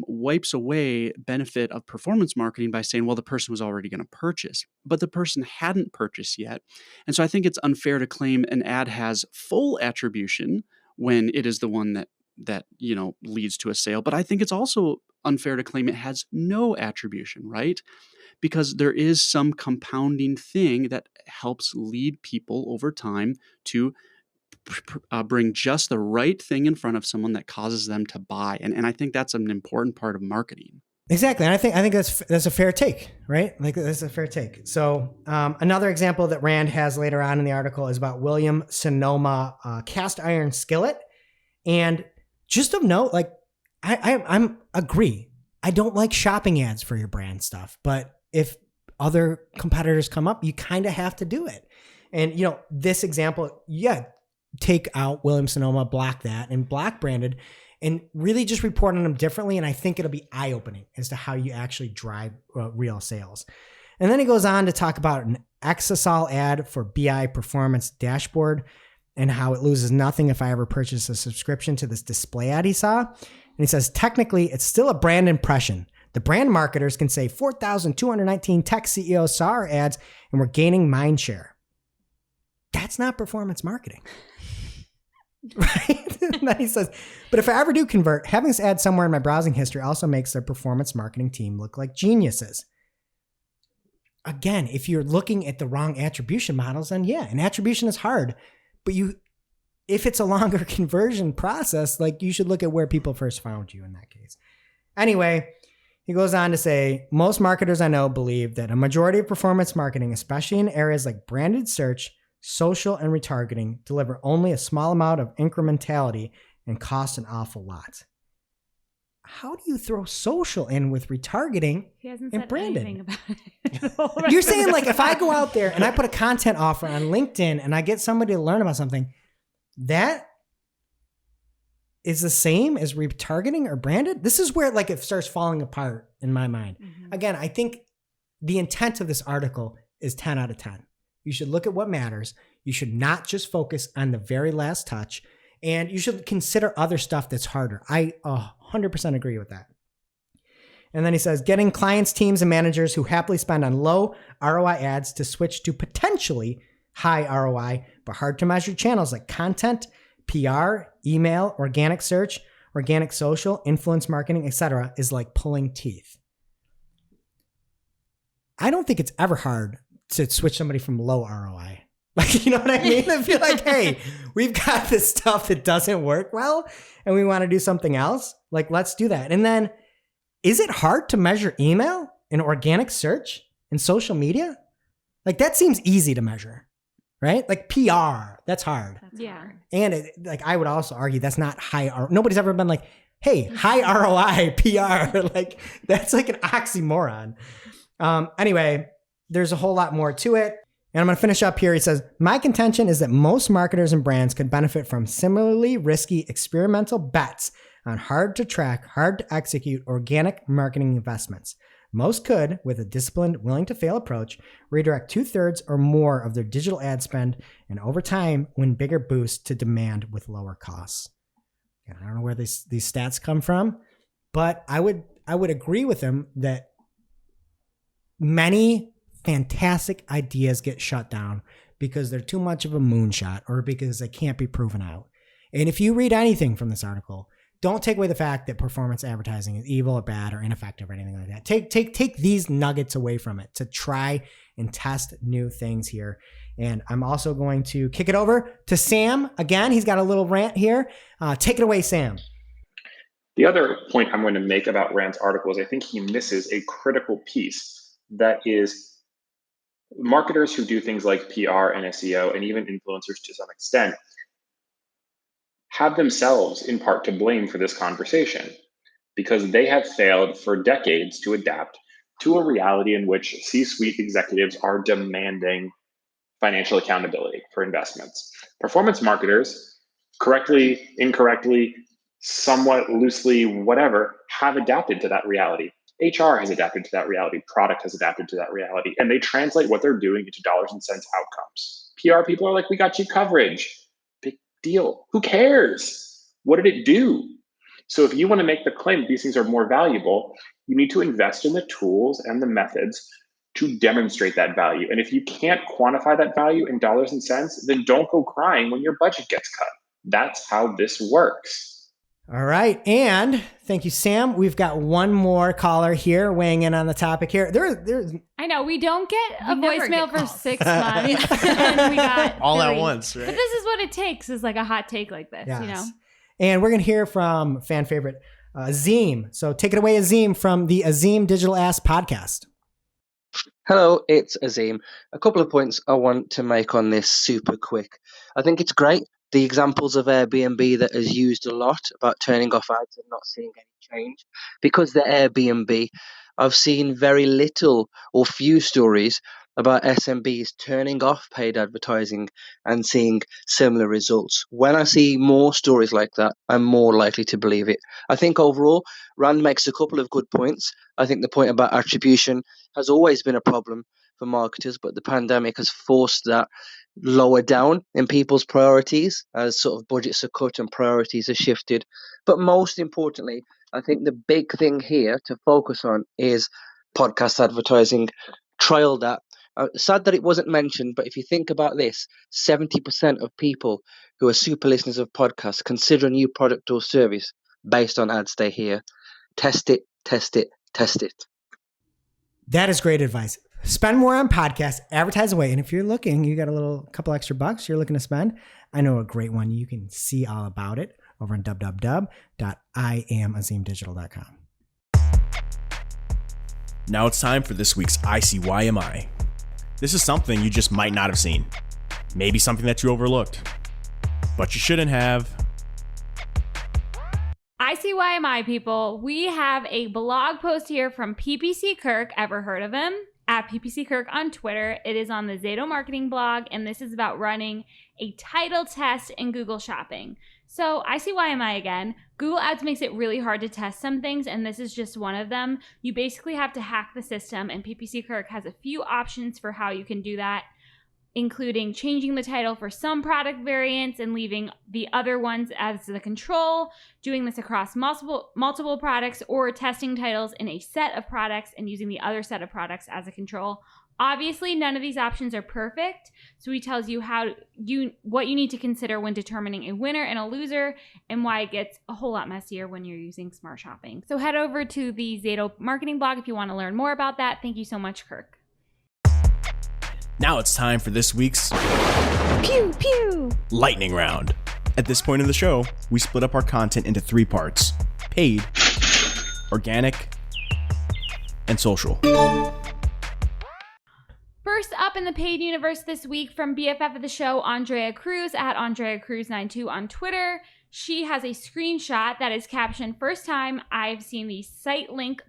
[SPEAKER 6] wipes away benefit of performance marketing by saying, well, the person was already going to purchase, but the person hadn't purchased yet. And so I think it's unfair to claim an ad has full attribution when it is the one that leads to a sale. But I think it's also unfair to claim it has no attribution, right? Because there is some compounding thing that helps lead people over time to bring just the right thing in front of someone that causes them to buy. And I think that's an important part of marketing.
[SPEAKER 3] Exactly. And I think that's a fair take, right? Like that's a fair take. So another example that Rand has later on in the article is about William Sonoma cast iron skillet. And just of note, like I'm agree. I don't like shopping ads for your brand stuff, but if other competitors come up, you kind of have to do it. And, this example, take out Williams-Sonoma, block that, and block branded, and really just report on them differently. And I think it'll be eye-opening as to how you actually drive real sales. And then he goes on to talk about an UniveRSAl ad for BI Performance Dashboard and how it loses nothing if I ever purchase a subscription to this display ad he saw. And he says, technically, it's still a brand impression. The brand marketers can say 4,219 tech CEOs saw our ads and we're gaining mind share. That's not performance marketing. Right? And then he says, but if I ever do convert, having this ad somewhere in my browsing history also makes their performance marketing team look like geniuses. Again, if you're looking at the wrong attribution models, then an attribution is hard. But if it's a longer conversion process, like you should look at where people first found you in that case. Anyway, he goes on to say, most marketers I know believe that a majority of performance marketing, especially in areas like branded search, social, and retargeting, deliver only a small amount of incrementality and cost an awful lot. How do you throw social in with retargeting
[SPEAKER 1] He hasn't
[SPEAKER 3] and
[SPEAKER 1] said
[SPEAKER 3] branded?
[SPEAKER 1] anything about it.
[SPEAKER 3] You're saying like if I go out there and I put a content offer on LinkedIn and I get somebody to learn about something, that is the same as retargeting or branded? This is where like it starts falling apart in my mind.
[SPEAKER 1] Mhm.
[SPEAKER 3] Again, I think the intent of this article is 10 out of 10. You should look at what matters. You should not just focus on the very last touch, and you should consider other stuff that's harder. I 100% agree with that. And then he says, getting clients, teams, and managers who happily spend on low ROI ads to switch to potentially high ROI, but hard to measure channels like content, PR, email, organic search, organic social, influence marketing, etc. is like pulling teeth. I don't think it's ever hard to switch somebody from low ROI. Like, you know what I mean? I feel like, hey, we've got this stuff that doesn't work well and we want to do something else. Like, let's do that. And then, is it hard to measure email and organic search and social media? Like, that seems easy to measure, right? Like PR, that's hard.
[SPEAKER 2] That's
[SPEAKER 1] Yeah.
[SPEAKER 2] hard.
[SPEAKER 3] And like, I would also argue that's not high ROI. Nobody's ever been like, hey, high ROI PR. Like, that's like an oxymoron. Anyway, there's a whole lot more to it. And I'm going to finish up here. He says, my contention is that most marketers and brands could benefit from similarly risky experimental bets on hard to track, hard to execute organic marketing investments. Most could, with a disciplined, willing to fail approach, redirect 2/3 or more of their digital ad spend and over time win bigger boosts to demand with lower costs. And I don't know where these stats come from, but I would agree with him that many fantastic ideas get shut down because they're too much of a moonshot or because they can't be proven out. And if you read anything from this article, don't take away the fact that performance advertising is evil or bad or ineffective or anything like that. Take these nuggets away from it to try and test new things here. And I'm also going to kick it over to Sam. Again, he's got a little rant here. Take it away, Sam.
[SPEAKER 5] The other point I'm going to make about Rand's article is I think he misses a critical piece that is marketers who do things like PR and SEO and even influencers to some extent have themselves in part to blame for this conversation because they have failed for decades to adapt to a reality in which C-suite executives are demanding financial accountability for investments. Performance marketers, correctly, incorrectly, somewhat loosely, whatever, have adapted to that reality. HR has adapted to that reality. Product has adapted to that reality. And they translate what they're doing into dollars and cents outcomes. PR people are like, we got you coverage. Big deal. Who cares? What did it do? So if you want to make the claim that these things are more valuable, you need to invest in the tools and the methods to demonstrate that value. And if you can't quantify that value in dollars and cents, then don't go crying when your budget gets cut. That's how this works.
[SPEAKER 3] All right. And thank you, Sam. We've got one more caller here weighing in on the topic here. There's
[SPEAKER 1] I know we don't get a
[SPEAKER 2] We never
[SPEAKER 1] voicemail
[SPEAKER 2] get
[SPEAKER 1] for
[SPEAKER 2] calls.
[SPEAKER 1] 6 months. And we got
[SPEAKER 4] All at
[SPEAKER 1] 3.
[SPEAKER 4] once, right?
[SPEAKER 1] But this is what it takes is like a hot take like this, you know?
[SPEAKER 3] And we're going to hear from fan favorite Azim. So take it away, Azim, from the Azim Digital Ass podcast.
[SPEAKER 7] Hello, it's Azim. A couple of points I want to make on this super quick. I think it's great, the examples of Airbnb that is used a lot about turning off ads and not seeing any change because they're Airbnb. I've seen very little or few stories about SMBs turning off paid advertising and seeing similar results. When I see more stories like that, I'm more likely to believe it. I think overall, Rand makes a couple of good points. I think the point about attribution has always been a problem for marketers, but the pandemic has forced that lower down in people's priorities as sort of budgets are cut and priorities are shifted. But most importantly, I think the big thing here to focus on is podcast advertising. Trial that. Sad that it wasn't mentioned, but if you think about this, 70% of people who are super listeners of podcasts consider a new product or service based on ads they hear. Test it, test it, test it.
[SPEAKER 3] That is great advice. Spend more on podcasts, advertise away. And if you're looking, you got a couple extra bucks you're looking to spend, I know a great one. You can see all about it over on www.IamAzimDigital.com.
[SPEAKER 4] Now it's time for this week's ICYMI. This is something you just might not have seen. Maybe something that you overlooked. But you shouldn't have.
[SPEAKER 1] ICYMI people, we have a blog post here from PPC Kirk. Ever heard of him? At PPC Kirk on Twitter. It is on the Zato Marketing blog, and this is about running a title test in Google Shopping. So ICYMI again, Google Ads makes it really hard to test some things, and this is just one of them. You basically have to hack the system, and PPC Kirk has a few options for how you can do that, including changing the title for some product variants and leaving the other ones as the control, doing this across multiple products, or testing titles in a set of products and using the other set of products as a control. Obviously, none of these options are perfect, so he tells you what you need to consider when determining a winner and a loser, and why it gets a whole lot messier when you're using Smart Shopping. So head over to the Zato Marketing blog if you want to learn more about that. Thank you so much, Kirk.
[SPEAKER 4] Now it's time for this week's
[SPEAKER 2] Pew, pew.
[SPEAKER 4] lightning round. At this point in the show, we split up our content into 3 parts: paid, organic, and social.
[SPEAKER 1] First up in the paid universe this week from BFF of the show, Andrea Cruz at Andrea Cruz92 on Twitter. She has a screenshot that is captioned, "First time I've seen this site link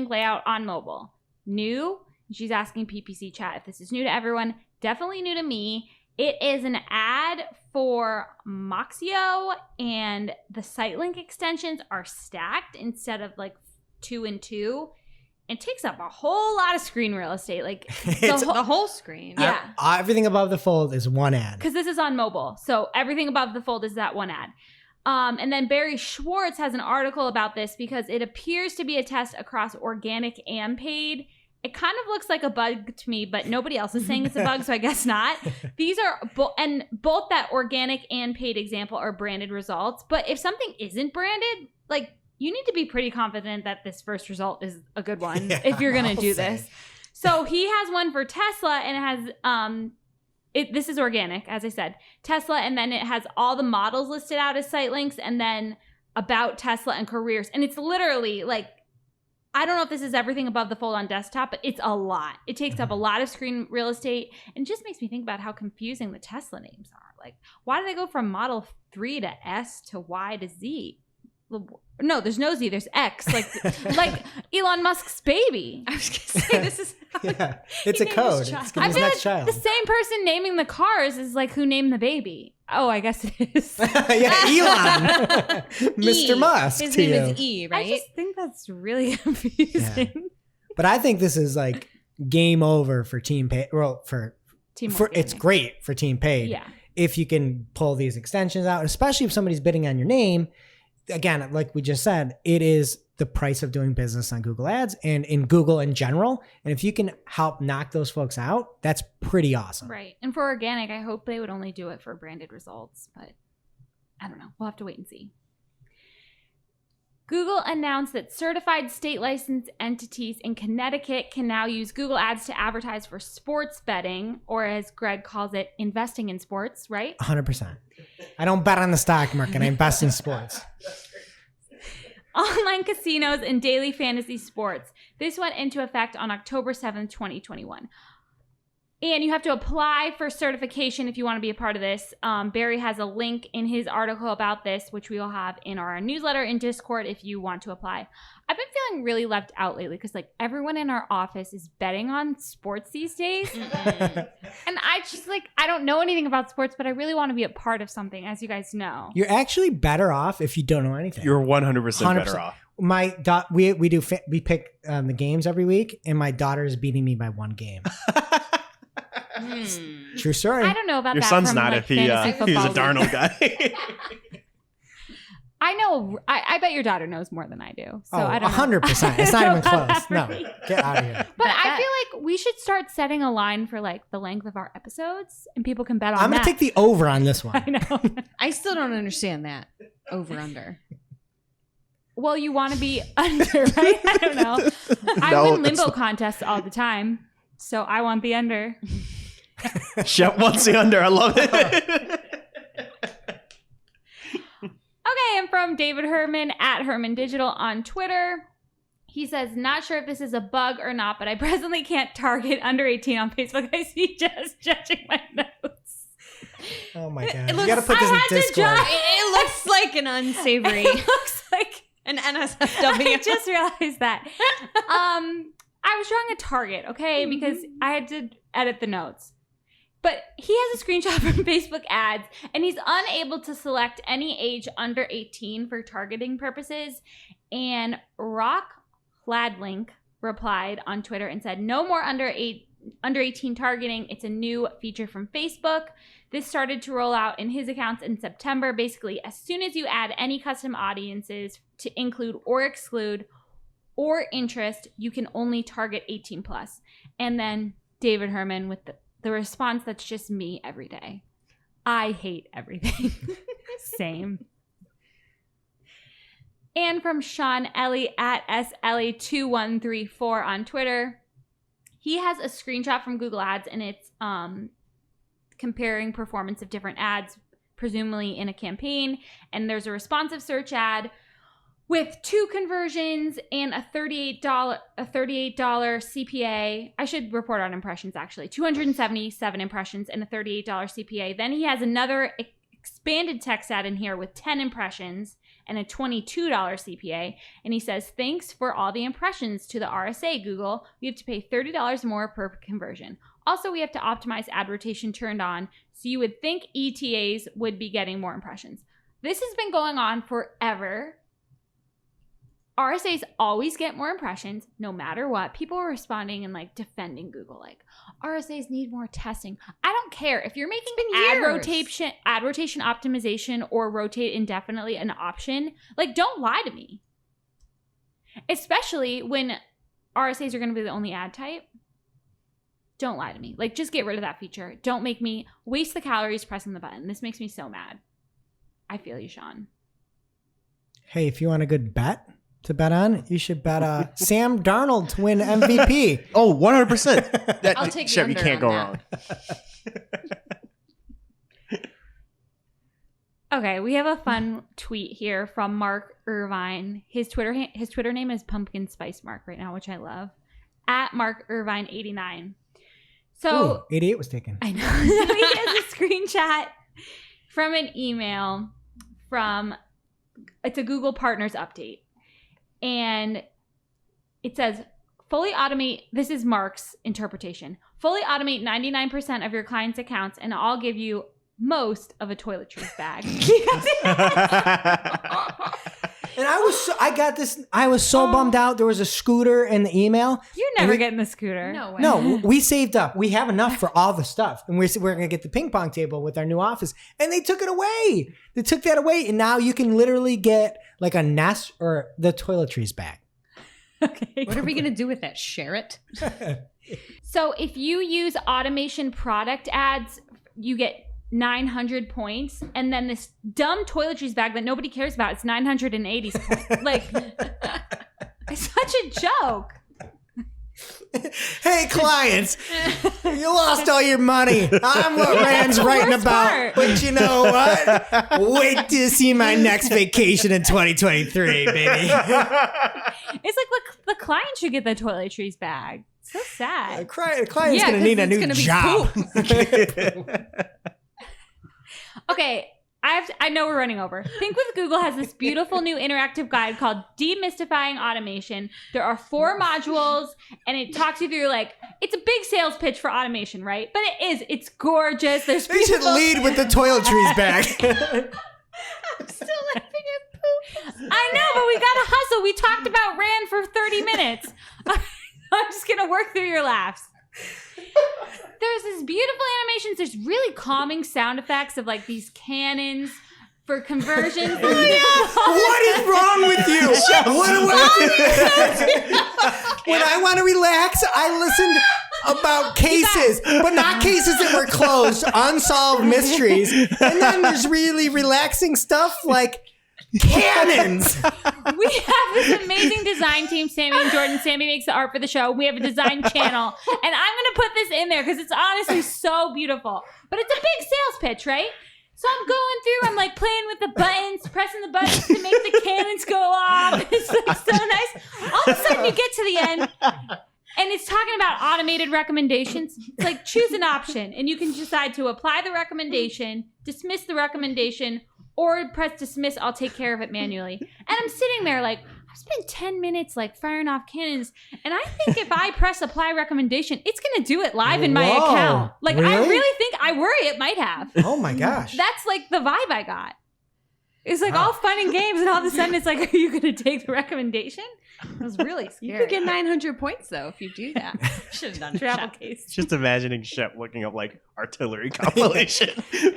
[SPEAKER 1] layout on mobile. New?" She's asking PPC chat if this is new to everyone. Definitely new to me. It is an ad for Moxio, and the site link extensions are stacked instead of like 2 and 2. It takes up a whole lot of screen real estate. Like
[SPEAKER 2] The whole screen.
[SPEAKER 1] Yeah.
[SPEAKER 3] Everything above the fold is one ad.
[SPEAKER 1] Because this is on mobile. So everything above the fold is that one ad. And then Barry Schwartz has an article about this because it appears to be a test across organic and paid. It kind of looks like a bug to me, but nobody else is saying it's a bug, so I guess not. These are both that organic and paid example are branded results. But if something isn't branded, like, you need to be pretty confident that this first result is a good one if you're going to do this. So he has one for Tesla, and it has this is organic, as I said, Tesla, and then it has all the models listed out as site links, and then about Tesla and careers. And it's literally like, I don't know if this is everything above the fold on desktop, but it's a lot. It takes up a lot of screen real estate, and just makes me think about how confusing the Tesla names are. Like, why do they go from Model 3 to S to Y to Z? No, there's no Z, there's X. Like Elon Musk's baby. I was going to say, this is how
[SPEAKER 3] It's a code. It's gonna be his next child.
[SPEAKER 1] The same person naming the cars is like who named the baby. Oh, I guess it is.
[SPEAKER 3] Yeah, Elon. Mr. Musk.
[SPEAKER 2] His
[SPEAKER 3] to
[SPEAKER 2] name
[SPEAKER 3] you.
[SPEAKER 2] is E, right?
[SPEAKER 1] I just think that's really confusing.
[SPEAKER 3] Yeah. But I think this is like game over for team pay. Well, it's great for team paid.
[SPEAKER 1] Yeah.
[SPEAKER 3] If you can pull these extensions out, especially if somebody's bidding on your name. Again, like we just said, it is the price of doing business on Google Ads and in Google in general. And if you can help knock those folks out, that's pretty awesome.
[SPEAKER 1] Right. And for organic, I hope they would only do it for branded results, but I don't know. We'll have to wait and see. Google announced that certified state licensed entities in Connecticut can now use Google Ads to advertise for sports betting, or as Greg calls it, investing in sports, right?
[SPEAKER 3] 100%. I don't bet on the stock market. I invest in sports.
[SPEAKER 1] Online casinos and daily fantasy sports. This went into effect on October 7th, 2021. And you have to apply for certification if you want to be a part of this. Barry has a link in his article about this, which we will have in our newsletter in Discord if you want to apply. I've been feeling really left out lately because like everyone in our office is betting on sports these days. And I just like, I don't know anything about sports, but I really want to be a part of something, as you guys know.
[SPEAKER 3] You're actually better off if you don't know anything.
[SPEAKER 4] You're 100% better off.
[SPEAKER 3] We pick the games every week, and my daughter is beating me by one game. True story.
[SPEAKER 1] I don't know about
[SPEAKER 4] Your
[SPEAKER 1] that.
[SPEAKER 4] son's
[SPEAKER 1] from,
[SPEAKER 4] not
[SPEAKER 1] like,
[SPEAKER 4] if he's a Darnold guy.
[SPEAKER 1] I know. I bet your daughter knows more than I do. So I don't know.
[SPEAKER 3] 100%. It's not even close. No, get out of here.
[SPEAKER 1] But I feel like we should start setting a line for like the length of our episodes, and people can bet on that.
[SPEAKER 3] I'm gonna take the over on this one.
[SPEAKER 1] I know.
[SPEAKER 2] I still don't understand that. Over under.
[SPEAKER 1] Well, you want to be under, right? I don't know. I win limbo contests all the time, so I want the under.
[SPEAKER 4] Shep wants the under. I love it.
[SPEAKER 1] Okay, and from David Herman at Herman Digital on Twitter. He says, not sure if this is a bug or not, but I presently can't target under 18 on Facebook. I see just judging my notes.
[SPEAKER 3] Oh my God.
[SPEAKER 2] It
[SPEAKER 3] You gotta put this in Discord.
[SPEAKER 2] It looks like an unsavory.
[SPEAKER 1] It looks like
[SPEAKER 2] an
[SPEAKER 1] I
[SPEAKER 2] NSFW.
[SPEAKER 1] just realized that. I was drawing a target, okay, because I had to edit the notes. But he has a screenshot from Facebook ads, and he's unable to select any age under 18 for targeting purposes. And Rock Hladlink replied on Twitter and said, no more under 18 targeting. It's a new feature from Facebook. This started to roll out in his accounts in September. Basically, as soon as you add any custom audiences to include or exclude or interest, you can only target 18 plus. And then David Herman with the response that's just me every day. I hate everything. Same. And from Sean Ellie at SLA2134 on Twitter. He has a screenshot from Google Ads, and it's comparing performance of different ads, presumably in a campaign. And there's a responsive search ad with 2 conversions and a $38 CPA. I should report on impressions, actually. 277 impressions and a $38 CPA. Then he has another expanded text ad in here with 10 impressions and a $22 CPA. And he says, thanks for all the impressions to the RSA, Google. We have to pay $30 more per conversion. Also, we have to optimize ad rotation turned on, so you would think ETAs would be getting more impressions. This has been going on forever. RSAs always get more impressions, no matter what. People are responding and like defending Google, like RSAs need more testing. I don't care if you're making ad rotation optimization or rotate indefinitely an option. Like, don't lie to me. Especially when RSAs are going to be the only ad type. Don't lie to me. Like, just get rid of that feature. Don't make me waste the calories pressing the button. This makes me so mad. I feel you, Sean.
[SPEAKER 3] Hey, if you want a good bet to bet on, you should bet Sam Darnold to win MVP.
[SPEAKER 4] Oh, 100%.
[SPEAKER 2] I'll take the
[SPEAKER 4] Shep, you
[SPEAKER 2] under
[SPEAKER 4] can't
[SPEAKER 2] on
[SPEAKER 4] go
[SPEAKER 2] that.
[SPEAKER 4] wrong.
[SPEAKER 1] Okay, we have a fun tweet here from Mark Irvine. His Twitter name is Pumpkin Spice Mark right now, which I love. At Mark Irvine 89. So
[SPEAKER 3] Ooh, 88 was taken.
[SPEAKER 1] I know. He has a screenshot from an email it's a Google Partners update. And it says, fully automate, this is Mark's interpretation, fully automate 99% of your clients' accounts, and I'll give you most of a toiletries bag.
[SPEAKER 3] And I was so bummed out. There was a scooter in the email.
[SPEAKER 1] You're never getting the scooter.
[SPEAKER 2] No way.
[SPEAKER 3] No, we saved up. We have enough for all the stuff. And we're going to get the ping pong table with our new office. And they took it away. They took that away. And now you can literally get like a Nest or the toiletries bag.
[SPEAKER 1] Okay.
[SPEAKER 2] What are we going to do with that? Share it?
[SPEAKER 1] So if you use automation product ads, you get 900 points, and then this dumb toiletries bag that nobody cares about, it's 980 points. Like, it's such a joke.
[SPEAKER 3] Hey, clients, you lost all your money. I'm what Rand's writing about.
[SPEAKER 1] part.
[SPEAKER 3] But you know what? Wait to see my next vacation in 2023, baby.
[SPEAKER 1] It's like the client should get the toiletries bag. So sad.
[SPEAKER 3] Client's
[SPEAKER 2] Yeah,
[SPEAKER 3] going to need a
[SPEAKER 2] 'cause it's
[SPEAKER 3] new
[SPEAKER 2] gonna be
[SPEAKER 3] job.
[SPEAKER 1] Okay, I know we're running over. Think with Google has this beautiful new interactive guide called Demystifying Automation. There are 4 modules, and it talks you through, like, it's a big sales pitch for automation, right? But it is. It's gorgeous. There's
[SPEAKER 3] They should
[SPEAKER 1] beautiful...
[SPEAKER 3] lead with the toiletries bag.
[SPEAKER 2] I'm still laughing at poop.
[SPEAKER 1] I know, but we got to hustle. We talked about Rand for 30 minutes. I'm just going to work through your laughs. There's this beautiful animations. There's really calming sound effects of like these cannons for conversions.
[SPEAKER 3] What is wrong with you? When I want to relax, I listen about cases, but not cases that were closed, unsolved mysteries. And then there's really relaxing stuff like cannons.
[SPEAKER 1] We have this amazing design team, Sammy and Jordan. Sammy makes the art for the show. We have a design channel. And I'm going to put this in there because it's honestly so beautiful. But it's a big sales pitch, right? So I'm going through, I'm like playing with the buttons, pressing the buttons to make the cannons go off. It's like so nice. All of a sudden you get to the end and it's talking about automated recommendations. It's like choose an option and you can decide to apply the recommendation, dismiss the recommendation, or press dismiss, I'll take care of it manually. And I'm sitting there like, I've spent 10 minutes like firing off cannons. And I think if I press apply recommendation, it's going to do it live in my
[SPEAKER 3] Whoa,
[SPEAKER 1] account. Like, I
[SPEAKER 3] really?
[SPEAKER 1] really think, I worry it might have.
[SPEAKER 3] Oh my gosh.
[SPEAKER 1] That's like the vibe I got. It's like all fun and games. And all of a sudden it's like, are you going to take the recommendation? It was really scary.
[SPEAKER 2] You could get 900 points though if you do that. Should have done
[SPEAKER 1] travel
[SPEAKER 2] travel.
[SPEAKER 1] case.
[SPEAKER 4] Just imagining Shep looking up like artillery compilation.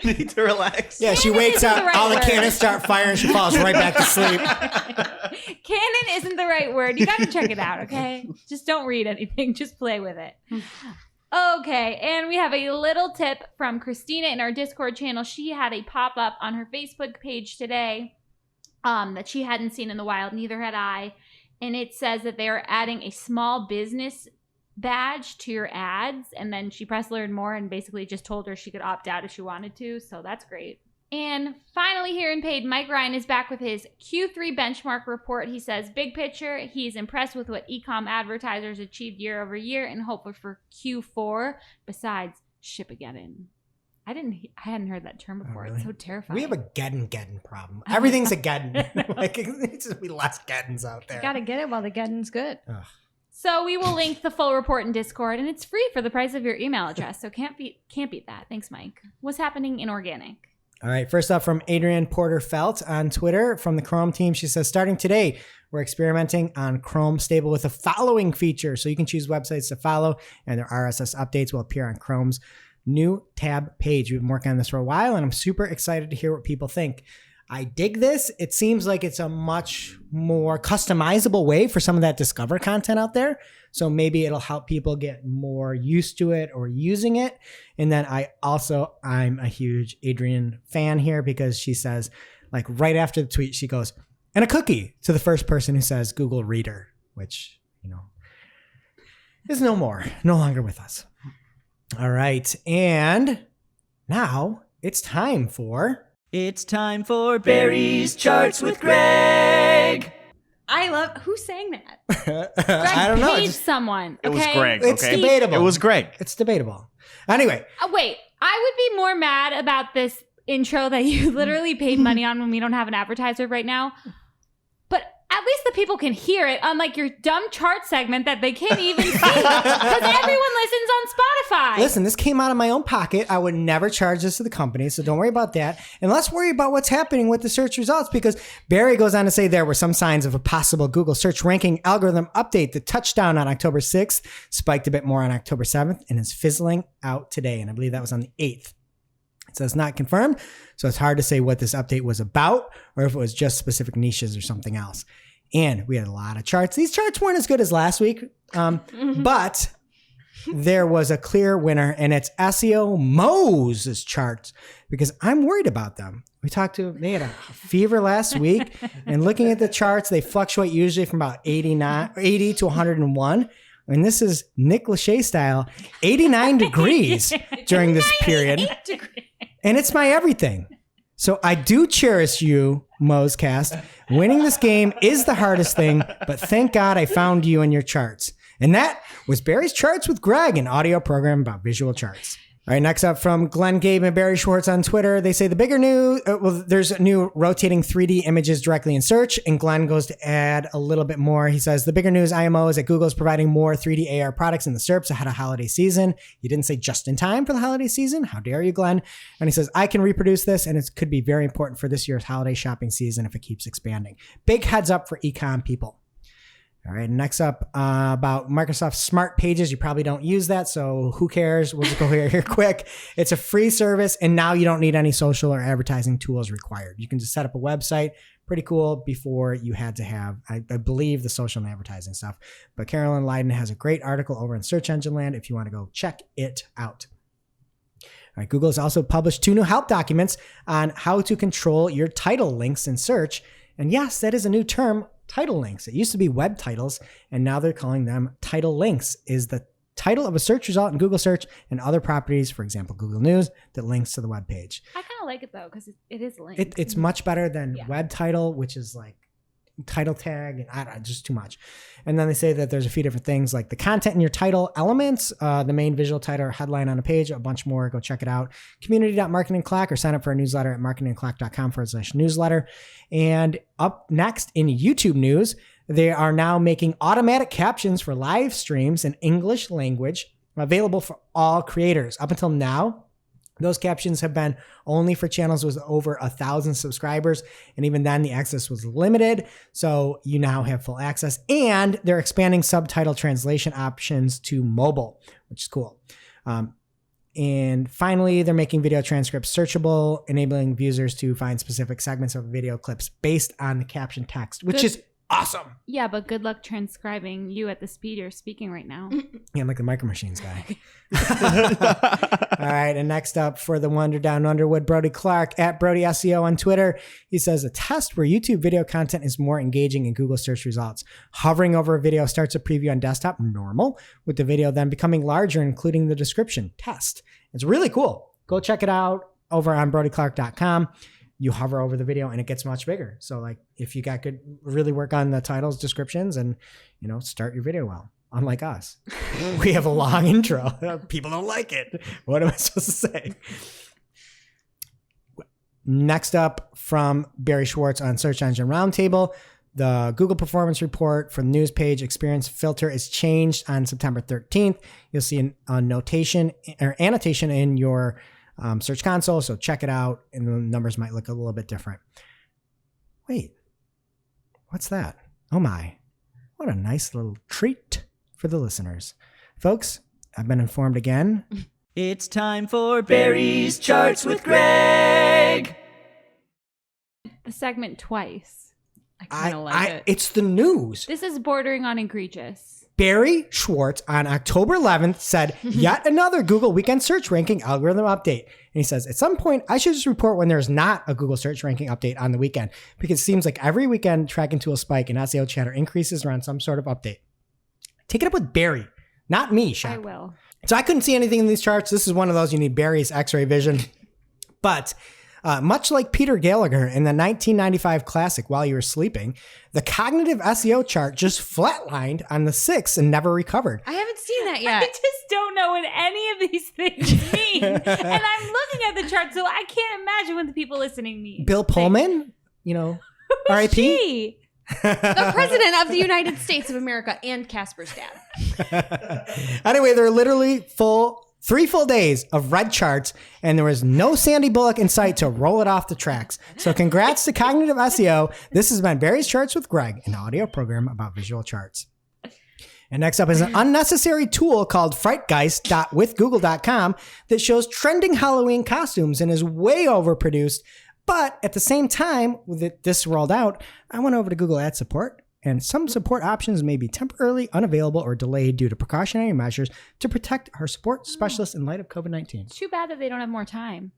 [SPEAKER 4] Need to relax.
[SPEAKER 3] Yeah, she
[SPEAKER 1] Cannon
[SPEAKER 3] wakes
[SPEAKER 1] isn't
[SPEAKER 3] up,
[SPEAKER 1] the right
[SPEAKER 3] all the
[SPEAKER 1] word.
[SPEAKER 3] cannons start firing, she falls right back to sleep.
[SPEAKER 1] Canon isn't the right word. You got to check it out, okay? Just don't read anything. Just play with it. Okay, and we have a little tip from Christina in our Discord channel. She had a pop-up on her Facebook page today that she hadn't seen in the wild. Neither had I. And it says that they are adding a small business badge to your ads. And then she pressed learn more and basically just told her she could opt out if she wanted to. So that's great. And finally here in paid, Mike Ryan is back with his Q3 benchmark report. He says, big picture, he's impressed with what e-com advertisers achieved year over year and hopeful for Q4 besides Shipageddon. I hadn't heard that term before.
[SPEAKER 3] Oh, really?
[SPEAKER 1] It's so terrifying.
[SPEAKER 3] We have a Geddon problem. Everything's a Geddon. Like, it needs to be less Geddons out there.
[SPEAKER 2] You gotta get it while the getting's good.
[SPEAKER 3] Ugh.
[SPEAKER 1] So we will link the full report in Discord, and it's free for the price of your email address. So can't beat that. Thanks, Mike. What's happening in organic?
[SPEAKER 3] All right, first up from Adrienne Porter-Felt on Twitter from the Chrome team. She says, starting today, we're experimenting on Chrome Stable with a following feature. So you can choose websites to follow, and their RSS updates will appear on Chrome's new tab page. We've been working on this for a while, and I'm super excited to hear what people think. I dig this. It seems like it's a much more customizable way for some of that Discover content out there. So maybe it'll help people get more used to it or using it. And then I'm a huge Adrienne fan here because she says, like right after the tweet, she goes, and a cookie to the first person who says Google Reader, which, is no longer with us. All right. And now it's time for
[SPEAKER 8] Barry's Charts with Greg.
[SPEAKER 2] I love who sang that?
[SPEAKER 3] I don't know.
[SPEAKER 1] Page someone.
[SPEAKER 4] It was
[SPEAKER 1] okay?
[SPEAKER 4] Greg.
[SPEAKER 3] It's
[SPEAKER 4] Okay?
[SPEAKER 3] debatable.
[SPEAKER 4] It was Greg.
[SPEAKER 3] It's debatable. Anyway,
[SPEAKER 1] Wait, I would be more mad about this intro that you literally paid money on when we don't have an advertiser right now. But at least the people can hear it, unlike your dumb chart segment that they can't even see because everyone listens on Spotify.
[SPEAKER 3] listen, this came out of my own pocket. I would never charge this to the company, so don't worry about that. And let's worry about what's happening with the search results because Barry goes on to say there were some signs of a possible Google search ranking algorithm update that touched down on October 6th, spiked a bit more on October 7th, and is fizzling out today. And I believe that was on the 8th. It says not confirmed, so it's hard to say what this update was about or if it was just specific niches or something else. And we had a lot of charts. These charts weren't as good as last week, but there was a clear winner, and it's SEO Mo's charts because I'm worried about them. They had a fever last week, and looking at the charts, they fluctuate usually from about 80 to 101. And this is Nick Lachey style, 89 degrees during this period. And it's my everything. So I do cherish you, Moscast. Winning this game is the hardest thing, but thank God I found you in your charts. And that was Barry's Charts with Greg, an audio program about visual charts. All right, next up from Glenn Gabe and Barry Schwartz on Twitter. They say the bigger news, there's new rotating 3D images directly in search, and Glenn goes to add a little bit more. He says the bigger news, IMO, is that Google is providing more 3D AR products in the SERPs ahead of holiday season. He didn't say just in time for the holiday season. How dare you, Glenn? And he says, I can reproduce this, and it could be very important for this year's holiday shopping season if it keeps expanding. Big heads up for ecom people. All right, next up about Microsoft Smart Pages. You probably don't use that, so who cares? We'll just go here quick. It's a free service, and now you don't need any social or advertising tools required. You can just set up a website. Pretty cool. Before you had to have, I believe, the social and advertising stuff. But Carolyn Leiden has a great article over in Search Engine Land if you want to go check it out. All right, Google has also published 2 new help documents on how to control your title links in search. And yes, that is a new term. Title links. It used to be web titles, and now they're calling them title links. Is the title of a search result in Google search and other properties, for example, Google News, that links to the web page.
[SPEAKER 1] I kind of like it though, because it is linked.
[SPEAKER 3] It's much better than web title, which is like title tag, and I don't know, just too much. And then they say that there's a few different things like the content in your title elements, the main visual title or headline on a page, a bunch more. Go check it out. Community.marketingclock, or sign up for a newsletter at marketingclock.com/newsletter. And up next in YouTube news, they are now making automatic captions for live streams in English language available for all creators. Up until now, those captions have been only for channels with over 1,000 subscribers. And even then, the access was limited. So you now have full access. And they're expanding subtitle translation options to mobile, which is cool. And finally, they're making video transcripts searchable, enabling users to find specific segments of video clips based on the caption text, which is awesome.
[SPEAKER 1] Yeah, but good luck transcribing you at the speed you're speaking right now.
[SPEAKER 3] Yeah, I'm like the Micro Machines guy. All right, and next up for the Wonder Down Underwood, Brody Clark at Brody SEO on Twitter. He says a test where YouTube video content is more engaging in Google search results. Hovering over a video starts a preview on desktop, normal, with the video then becoming larger, including the description, test. It's really cool. Go check it out over on brodyclark.com. You hover over the video and it gets much bigger. So like if you got good, really work on the titles, descriptions, and start your video well. Unlike us, we have a long intro. People don't like it. What am I supposed to say? Next up from Barry Schwartz on Search Engine Roundtable, the Google Performance Report for the news page experience filter is changed on September 13th. You'll see a notation or annotation in your Search Console, so check it out, and the numbers might look a little bit different. Wait, what's that? Oh my, what a nice little treat for the listeners. Folks, I've been informed again.
[SPEAKER 8] It's time for Barry's Charts with Greg.
[SPEAKER 1] The segment twice.
[SPEAKER 2] I kind of like it.
[SPEAKER 3] It's the news.
[SPEAKER 1] This is bordering on egregious.
[SPEAKER 3] Barry Schwartz on October 11th said, yet another Google weekend search ranking algorithm update. And he says, at some point, I should just report when there's not a Google search ranking update on the weekend, because it seems like every weekend tracking tool spike and SEO chatter increases around some sort of update. Take it up with Barry, not me, Shep.
[SPEAKER 1] I will.
[SPEAKER 3] So I couldn't see anything in these charts. This is one of those you need Barry's X-ray vision. But much like Peter Gallagher in the 1995 classic While You Were Sleeping, the cognitive SEO chart just flatlined on the 6th and never recovered.
[SPEAKER 2] I haven't seen that yet.
[SPEAKER 1] I just don't know what any of these things mean. And I'm looking at the chart, so I can't imagine what the people listening mean.
[SPEAKER 3] Bill Pullman, R.I.P.
[SPEAKER 1] She?
[SPEAKER 2] The president of the United States of America and Casper's dad.
[SPEAKER 3] Anyway, there are literally 3 full days of red charts, and there was no Sandy Bullock in sight to roll it off the tracks. So congrats to Cognitive SEO. This has been Barry's Charts with Greg, an audio program about visual charts. And next up is an unnecessary tool called frightgeist.withgoogle.com that shows trending Halloween costumes and is way overproduced. But at the same time, with this rolled out, I went over to Google Ad Support, and some support options may be temporarily unavailable or delayed due to precautionary measures to protect our support specialists in light of COVID-19.
[SPEAKER 1] It's too bad that they don't have more time.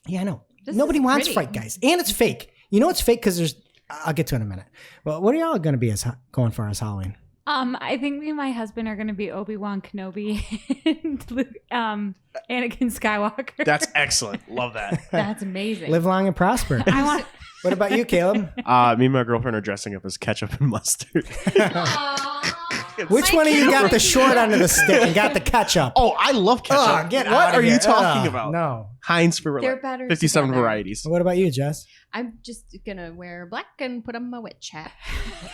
[SPEAKER 3] Yeah, I know.
[SPEAKER 2] This
[SPEAKER 3] Nobody
[SPEAKER 2] is
[SPEAKER 3] wants
[SPEAKER 2] pretty.
[SPEAKER 3] Fright Guys. And it's fake. You know it's fake because I'll get to it in a minute. Well, what are y'all going to be going for as Halloween?
[SPEAKER 1] I think me and my husband are going to be Obi-Wan Kenobi and Luke, Anakin Skywalker.
[SPEAKER 4] That's excellent. Love that.
[SPEAKER 2] That's amazing.
[SPEAKER 3] Live long and prosper.
[SPEAKER 1] I want.
[SPEAKER 3] What about you, Caleb?
[SPEAKER 4] Me and my girlfriend are dressing up as ketchup and mustard.
[SPEAKER 3] Which one of you got the short end of the stick and got the ketchup?
[SPEAKER 4] Oh, I love ketchup.
[SPEAKER 3] Get
[SPEAKER 4] what
[SPEAKER 3] out of
[SPEAKER 4] are you
[SPEAKER 3] here.
[SPEAKER 4] talking about?
[SPEAKER 3] No.
[SPEAKER 4] Heinz for
[SPEAKER 2] They're better
[SPEAKER 4] 57
[SPEAKER 2] together.
[SPEAKER 4] varieties.
[SPEAKER 3] What about you, Jess?
[SPEAKER 2] I'm just gonna wear black and put on my witch hat,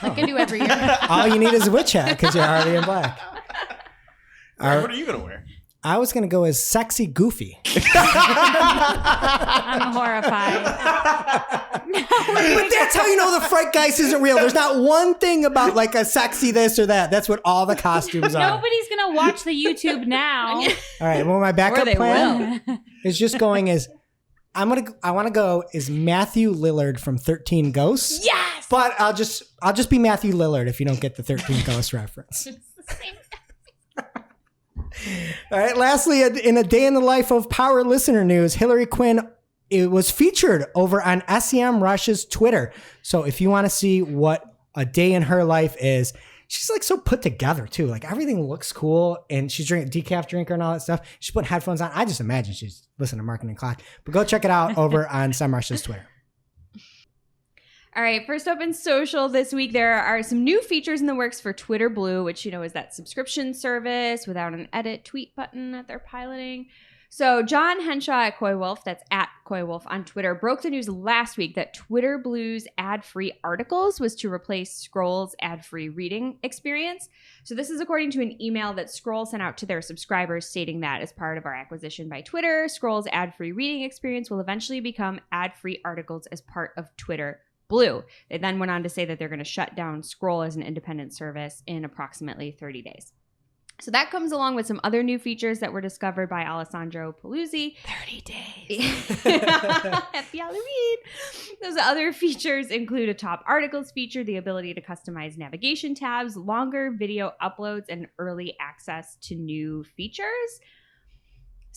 [SPEAKER 2] like I do every year.
[SPEAKER 3] All you need is a witch hat because you're already in black.
[SPEAKER 4] What are you going to wear?
[SPEAKER 3] I was going to go as sexy goofy.
[SPEAKER 1] I'm horrified.
[SPEAKER 3] But that's how you know the Fright Geist isn't real. There's not one thing about like a sexy this or that. That's what all the costumes are.
[SPEAKER 1] Nobody's gonna watch the YouTube now.
[SPEAKER 3] All right. Well, my backup
[SPEAKER 2] Or they
[SPEAKER 3] plan is just going as I want to go as Matthew Lillard from 13 Ghosts.
[SPEAKER 2] Yes.
[SPEAKER 3] But I'll just be Matthew Lillard if you don't get the 13 Ghosts reference. All right. Lastly, in a day in the life of Power listener news, Hillary Quinn was featured over on SEMrush's Twitter. So if you want to see what a day in her life is, she's like so put together too. Like everything looks cool, and she's drinking decaf drinker and all that stuff. She's putting headphones on. I just imagine she's listening to Marketing Clock. But go check it out over on SEMrush's Twitter.
[SPEAKER 2] All right, first up in social this week, there are some new features in the works for Twitter Blue, which, is that subscription service without an edit tweet button that they're piloting. So John Henshaw at Coy Wolf, that's at Coy Wolf on Twitter, broke the news last week that Twitter Blue's ad-free articles was to replace Scroll's ad-free reading experience. So this is according to an email that Scroll sent out to their subscribers stating that as part of our acquisition by Twitter, Scroll's ad-free reading experience will eventually become ad-free articles as part of Twitter Blue. They then went on to say that they're going to shut down Scroll as an independent service in approximately 30 days. So that comes along with some other new features that were discovered by Alessandro Paluzzi.
[SPEAKER 1] 30 days.
[SPEAKER 2] Happy Halloween. Those other features include a top articles feature, the ability to customize navigation tabs, longer video uploads, and early access to new features.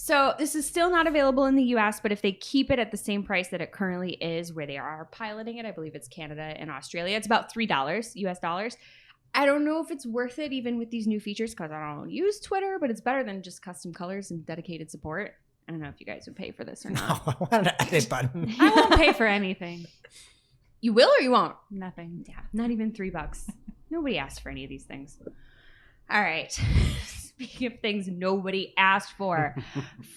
[SPEAKER 2] So this is still not available in the US, but if they keep it at the same price that it currently is, where they are piloting it, I believe it's Canada and Australia, it's about $3 US dollars. I don't know if it's worth it even with these new features because I don't use Twitter, but it's better than just custom colors and dedicated support. I don't know if you guys would pay for this or not.
[SPEAKER 3] No, I wanted an edit button.
[SPEAKER 1] I won't pay for anything.
[SPEAKER 2] You will or you won't?
[SPEAKER 1] Nothing.
[SPEAKER 2] Yeah, not even $3. Nobody asked for any of these things. All right. Speaking of things nobody asked for,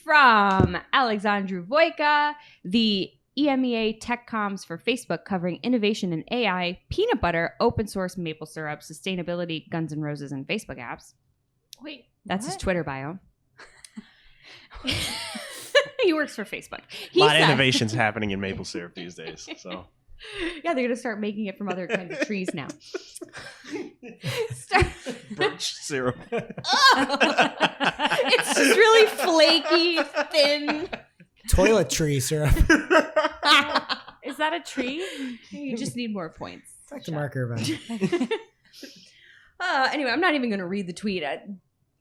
[SPEAKER 2] from Alexandru Voica, the EMEA Tech Comms for Facebook covering innovation in AI, peanut butter, open source maple syrup, sustainability, Guns N' Roses, and Facebook apps.
[SPEAKER 1] Wait,
[SPEAKER 2] That's his
[SPEAKER 1] what?
[SPEAKER 2] Twitter bio. He works for Facebook.
[SPEAKER 4] A lot of innovations happening in maple syrup these days. So
[SPEAKER 2] Yeah, they're going to start making it from other kinds of trees now.
[SPEAKER 4] birch syrup.
[SPEAKER 2] It's just really flaky, thin.
[SPEAKER 3] Toiletry syrup.
[SPEAKER 1] Is that a tree?
[SPEAKER 2] You just need more points.
[SPEAKER 3] It's like the marker event.
[SPEAKER 2] Anyway, I'm not even going to read the tweet.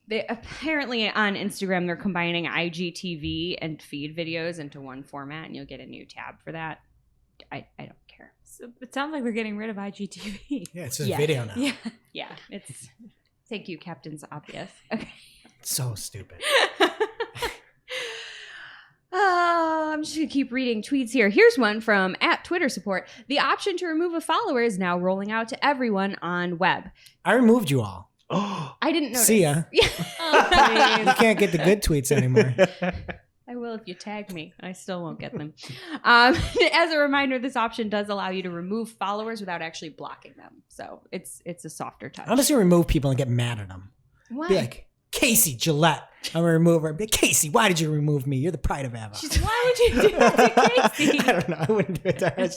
[SPEAKER 2] They apparently on Instagram, they're combining IGTV and feed videos into one format, and you'll get a new tab for that. I don't care.
[SPEAKER 1] So it sounds like they're getting rid of IGTV.
[SPEAKER 3] Yeah, it's just video now.
[SPEAKER 1] Yeah.
[SPEAKER 2] Yeah, it's... Thank you, Captain's Obvious. Okay.
[SPEAKER 3] So stupid.
[SPEAKER 2] I'm just going to keep reading tweets here. Here's one from @TwitterSupport. The option to remove a follower is now rolling out to everyone on web.
[SPEAKER 3] I removed you all.
[SPEAKER 2] I didn't notice.
[SPEAKER 3] See ya.
[SPEAKER 2] Yeah.
[SPEAKER 3] You can't get the good tweets anymore.
[SPEAKER 2] I will if you tag me. I still won't get them. As a reminder, this option does allow you to remove followers without actually blocking them. So it's a softer touch.
[SPEAKER 3] I'm just going to remove people and get mad at them.
[SPEAKER 2] Why?
[SPEAKER 3] Be like, Casey Gillette. I'm going to remove her. Be like, Casey, why did you remove me? You're the pride of Ava.
[SPEAKER 2] Why would you do that to Casey?
[SPEAKER 3] I don't know. I wouldn't do it to her.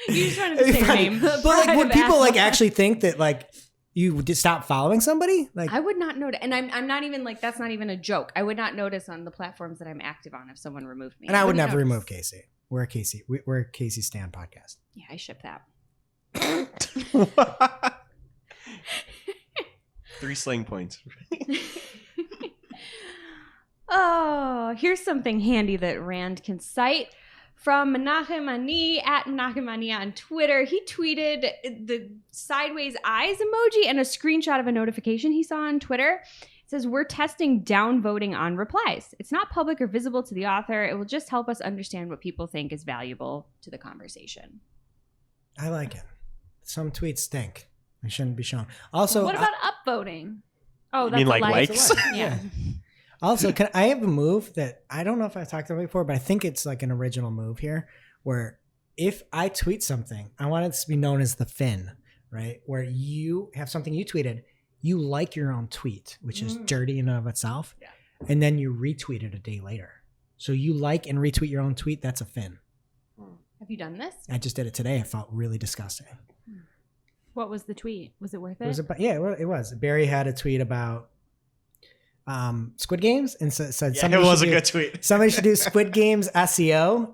[SPEAKER 2] You just wanted to say her name.
[SPEAKER 3] But like, would people like actually think that like you would stop following somebody? Like,
[SPEAKER 2] I would not notice, and I'm not even like that's not even a joke. I would not notice on the platforms that I'm active on if someone removed me.
[SPEAKER 3] and I would
[SPEAKER 2] wouldn't
[SPEAKER 3] never
[SPEAKER 2] notice.
[SPEAKER 3] remove Casey. We're a Casey. We're a Casey Stan podcast.
[SPEAKER 2] Yeah, I ship that.
[SPEAKER 4] 3 sling points.
[SPEAKER 2] Oh, here's something handy that Rand can cite. From Menachem Ani @Menachem Ani on Twitter, he tweeted the sideways eyes emoji and a screenshot of a notification he saw on Twitter. It says, "We're testing downvoting on replies. It's not public or visible to the author. It will just help us understand what people think is valuable to the conversation."
[SPEAKER 3] I like it. Some tweets stink. They shouldn't be shown. Also,
[SPEAKER 1] what about upvoting? Oh, that's
[SPEAKER 4] mean like
[SPEAKER 1] a like.
[SPEAKER 4] likes?
[SPEAKER 1] Yeah.
[SPEAKER 3] Also, I have a move that I don't know if I've talked about before, but I think it's like an original move here where if I tweet something, I want it to be known as the fin, right? Where you have something you tweeted, you like your own tweet, which is dirty in and of itself, and then you retweet it a day later. So you like and retweet your own tweet, that's a fin.
[SPEAKER 2] Have you done this?
[SPEAKER 3] I just did it today. It felt really disgusting.
[SPEAKER 1] What was the tweet? Was it worth it?
[SPEAKER 3] It was about, it was. Barry had a tweet about Squid Games and said
[SPEAKER 4] Yeah, it was a good tweet.
[SPEAKER 3] Somebody should do Squid Games SEO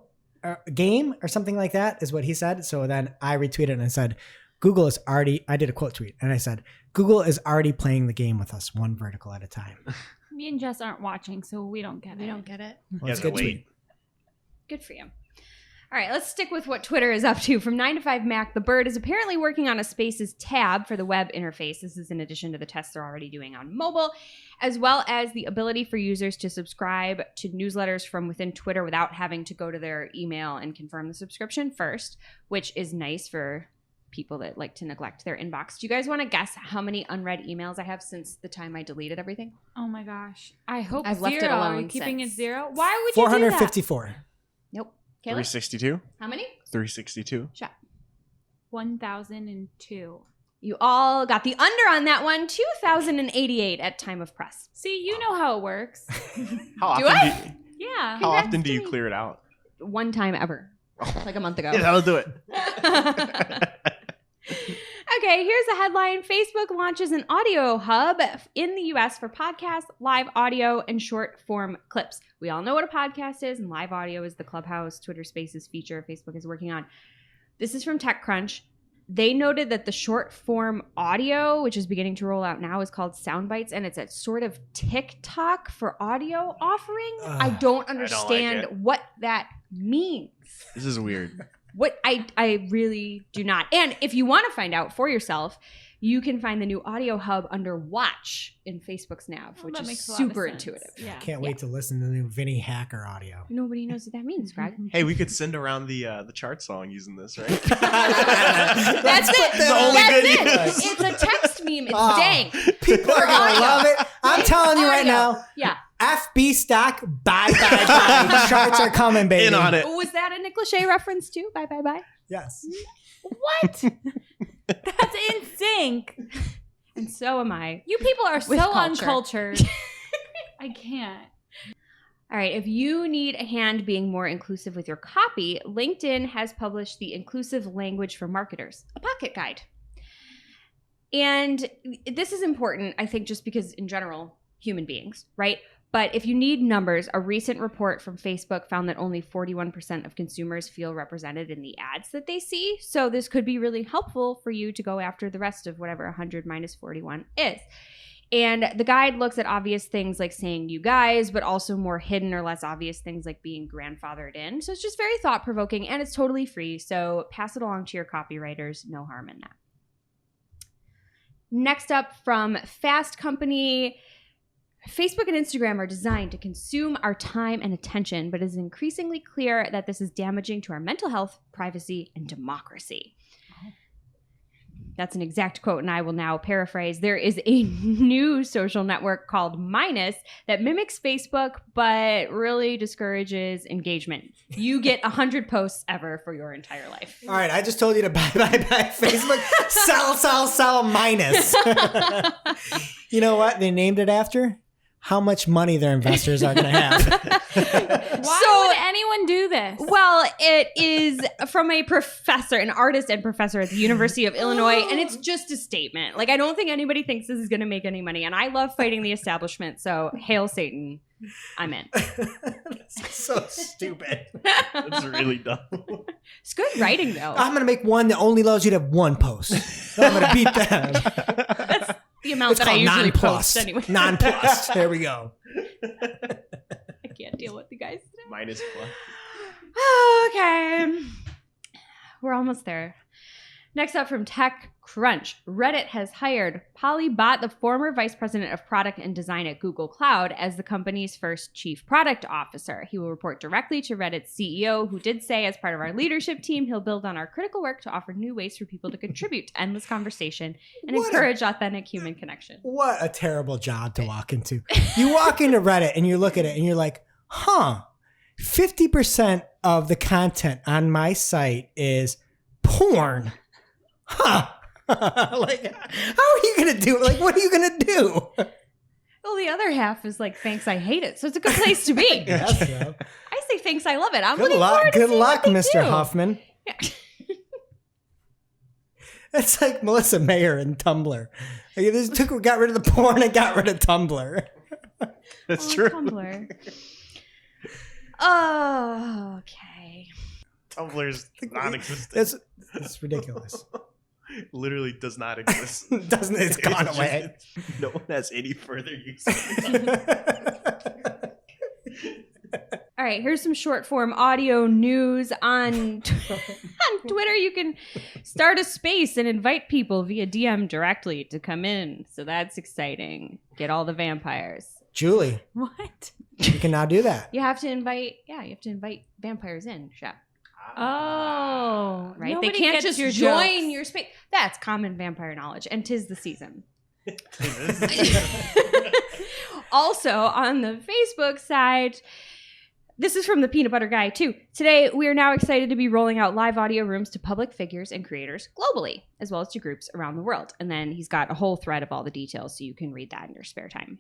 [SPEAKER 3] game or something like that is what he said. So then I retweeted and I said, Google is already, I did a quote tweet and I said, Google is already playing the game with us one vertical at a time.
[SPEAKER 1] Me and Jess aren't watching, so we don't get it.
[SPEAKER 2] We don't get it.
[SPEAKER 3] Well, it's a good tweet.
[SPEAKER 2] Good for you. All right, let's stick with what Twitter is up to. From 9 to 5 Mac, The Bird is apparently working on a Spaces tab for the web interface. This is in addition to the tests they're already doing on mobile, as well as the ability for users to subscribe to newsletters from within Twitter without having to go to their email and confirm the subscription first, which is nice for people that like to neglect their inbox. Do you guys want to guess how many unread emails I have since the time I deleted everything?
[SPEAKER 1] Oh my gosh. I hope
[SPEAKER 2] I've
[SPEAKER 1] zero.
[SPEAKER 2] left it
[SPEAKER 1] Are
[SPEAKER 2] alone
[SPEAKER 1] you keeping
[SPEAKER 2] since.
[SPEAKER 1] it zero? Why would you do that?
[SPEAKER 3] 454.
[SPEAKER 2] Nope. Kayla?
[SPEAKER 4] 362?
[SPEAKER 2] How many?
[SPEAKER 4] 362.
[SPEAKER 2] Shot.
[SPEAKER 1] 1,002.
[SPEAKER 2] You all got the under on that one. 2,088 at time of press.
[SPEAKER 1] See, you know how it works.
[SPEAKER 4] How
[SPEAKER 2] Do
[SPEAKER 4] often
[SPEAKER 2] I?
[SPEAKER 1] Yeah.
[SPEAKER 4] how often do
[SPEAKER 2] to
[SPEAKER 4] you
[SPEAKER 2] me.
[SPEAKER 4] clear it out?
[SPEAKER 2] One time ever. Like a month ago.
[SPEAKER 4] Yeah, that'll do it.
[SPEAKER 2] Okay, here's a headline. Facebook launches an audio hub in the US for podcasts, live audio, and short form clips. We all know what a podcast is, and live audio is the Clubhouse, Twitter Spaces feature Facebook is working on. This is from TechCrunch. They noted that the short form audio, which is beginning to roll out now, is called Soundbites, and it's a sort of TikTok for audio offering. I don't understand
[SPEAKER 4] it.
[SPEAKER 2] what that means.
[SPEAKER 4] This is weird.
[SPEAKER 2] What I really do not. And if you want to find out for yourself, you can find the new audio hub under Watch in Facebook's nav, which
[SPEAKER 1] that
[SPEAKER 2] is
[SPEAKER 1] makes a lot of
[SPEAKER 2] super
[SPEAKER 1] sense.
[SPEAKER 2] intuitive.
[SPEAKER 1] Yeah.
[SPEAKER 3] Can't wait to listen to the new Vinny Hacker audio.
[SPEAKER 2] Nobody knows what that means, Greg.
[SPEAKER 4] Hey, we could send around the chart song using this, right?
[SPEAKER 2] That's it.
[SPEAKER 4] the only
[SPEAKER 2] That's
[SPEAKER 4] good
[SPEAKER 2] it.
[SPEAKER 4] news.
[SPEAKER 2] It's a text meme. It's
[SPEAKER 3] Oh.
[SPEAKER 2] dang.
[SPEAKER 3] People are going to love it. I'm telling you right
[SPEAKER 2] Audio.
[SPEAKER 3] now.
[SPEAKER 2] Yeah.
[SPEAKER 3] FB stock, bye. Charts are coming, baby.
[SPEAKER 4] In on it.
[SPEAKER 2] Was that a Nick Lachey reference too? Bye, bye, bye.
[SPEAKER 3] Yes.
[SPEAKER 1] What? That's in sync.
[SPEAKER 2] And so am I.
[SPEAKER 1] You people are
[SPEAKER 2] With
[SPEAKER 1] so
[SPEAKER 2] culture.
[SPEAKER 1] uncultured. I can't.
[SPEAKER 2] All right, if you need a hand being more inclusive with your copy, LinkedIn has published the Inclusive Language for Marketers, a pocket guide. And this is important, I think, just because in general, human beings, right? But if you need numbers, a recent report from Facebook found that only 41% of consumers feel represented in the ads that they see. So this could be really helpful for you to go after the rest of whatever 100 minus 41 is. And the guide looks at obvious things like saying you guys, but also more hidden or less obvious things like being grandfathered in. So it's just very thought-provoking and it's totally free. So pass it along to your copywriters. No harm in that. Next up from Fast Company, Facebook and Instagram are designed to consume our time and attention, but it is increasingly clear that this is damaging to our mental health, privacy, and democracy. That's an exact quote, and I will now paraphrase. There is a new social network called Minus that mimics Facebook, but really discourages engagement. You get 100 posts ever for your entire life.
[SPEAKER 3] All right, I just told you to buy Facebook. sell, minus. You know what? They named it after how much money their investors are going to have.
[SPEAKER 1] Why would anyone do this?
[SPEAKER 2] Well, it is from a professor, an artist and professor at the University of Illinois, and it's just a statement. Like, I don't think anybody thinks this is going to make any money, and I love fighting the establishment, so hail Satan. I'm in.
[SPEAKER 3] That's so stupid.
[SPEAKER 4] That's really dumb.
[SPEAKER 2] It's good writing, though.
[SPEAKER 3] I'm going to make one that only allows you to have one post. I'm going to beat them.
[SPEAKER 2] That's the amount
[SPEAKER 3] It's
[SPEAKER 2] that I
[SPEAKER 3] called
[SPEAKER 2] usually
[SPEAKER 3] non-plus.
[SPEAKER 2] post anyway.
[SPEAKER 3] Non-plus. There we go.
[SPEAKER 2] I can't deal with you guys today.
[SPEAKER 4] Minus plus.
[SPEAKER 2] Okay. We're almost there. Next up from TechCrunch, Reddit has hired Polly Bott, the former vice president of product and design at Google Cloud, as the company's first chief product officer. He will report directly to Reddit's CEO, who did say, as part of our leadership team, he'll build on our critical work to offer new ways for people to contribute to endless conversation and encourage authentic human connection.
[SPEAKER 3] What a terrible job to walk into. You walk into Reddit and you look at it and you're like, 50% of the content on my site is porn. Like, how are you going to do it? Like, what are you going to do?
[SPEAKER 2] Well, the other half is like, thanks, I hate it. So it's a good place to be.
[SPEAKER 3] Yes, so.
[SPEAKER 2] I say thanks, I love it. I'm
[SPEAKER 3] Good
[SPEAKER 2] looking
[SPEAKER 3] luck,
[SPEAKER 2] forward to
[SPEAKER 3] good
[SPEAKER 2] seeing
[SPEAKER 3] luck,
[SPEAKER 2] what they
[SPEAKER 3] Mr.
[SPEAKER 2] do.
[SPEAKER 3] Huffman.
[SPEAKER 2] Yeah.
[SPEAKER 3] It's like Melissa Mayer and Tumblr. Like, this got rid of the porn and got rid of Tumblr.
[SPEAKER 4] That's true.
[SPEAKER 2] Tumblr. Oh, okay.
[SPEAKER 4] Tumblr's non-existent.
[SPEAKER 3] It's ridiculous.
[SPEAKER 4] Literally does not exist.
[SPEAKER 3] Doesn't it's gone away?
[SPEAKER 4] No one has any further use.
[SPEAKER 2] All right, here's some short form audio news on Twitter. You can start a space and invite people via DM directly to come in. So that's exciting. Get all the vampires.
[SPEAKER 3] Julie,
[SPEAKER 1] What?
[SPEAKER 3] you can now do that.
[SPEAKER 2] You have to invite vampires in, Chef.
[SPEAKER 1] Oh,
[SPEAKER 2] Right?
[SPEAKER 1] nobody
[SPEAKER 2] They can't
[SPEAKER 1] gets
[SPEAKER 2] just
[SPEAKER 1] your
[SPEAKER 2] join
[SPEAKER 1] jokes.
[SPEAKER 2] your space. That's common vampire knowledge, and 'tis the season. Also, on the Facebook side, this is from the Peanut Butter Guy, too. Today, we are now excited to be rolling out live audio rooms to public figures and creators globally, as well as to groups around the world. And then he's got a whole thread of all the details, so you can read that in your spare time.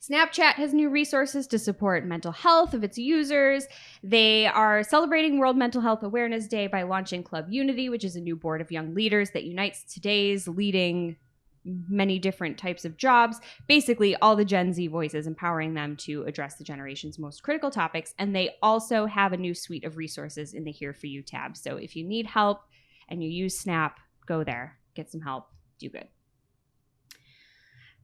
[SPEAKER 2] Snapchat has new resources to support mental health of its users. They are celebrating World Mental Health Awareness Day by launching Club Unity, which is a new board of young leaders that unites today's leading many different types of jobs, basically all the Gen Z voices, empowering them to address the generation's most critical topics. And they also have a new suite of resources in the Here For You tab. So if you need help and you use Snap, go there, get some help, do good.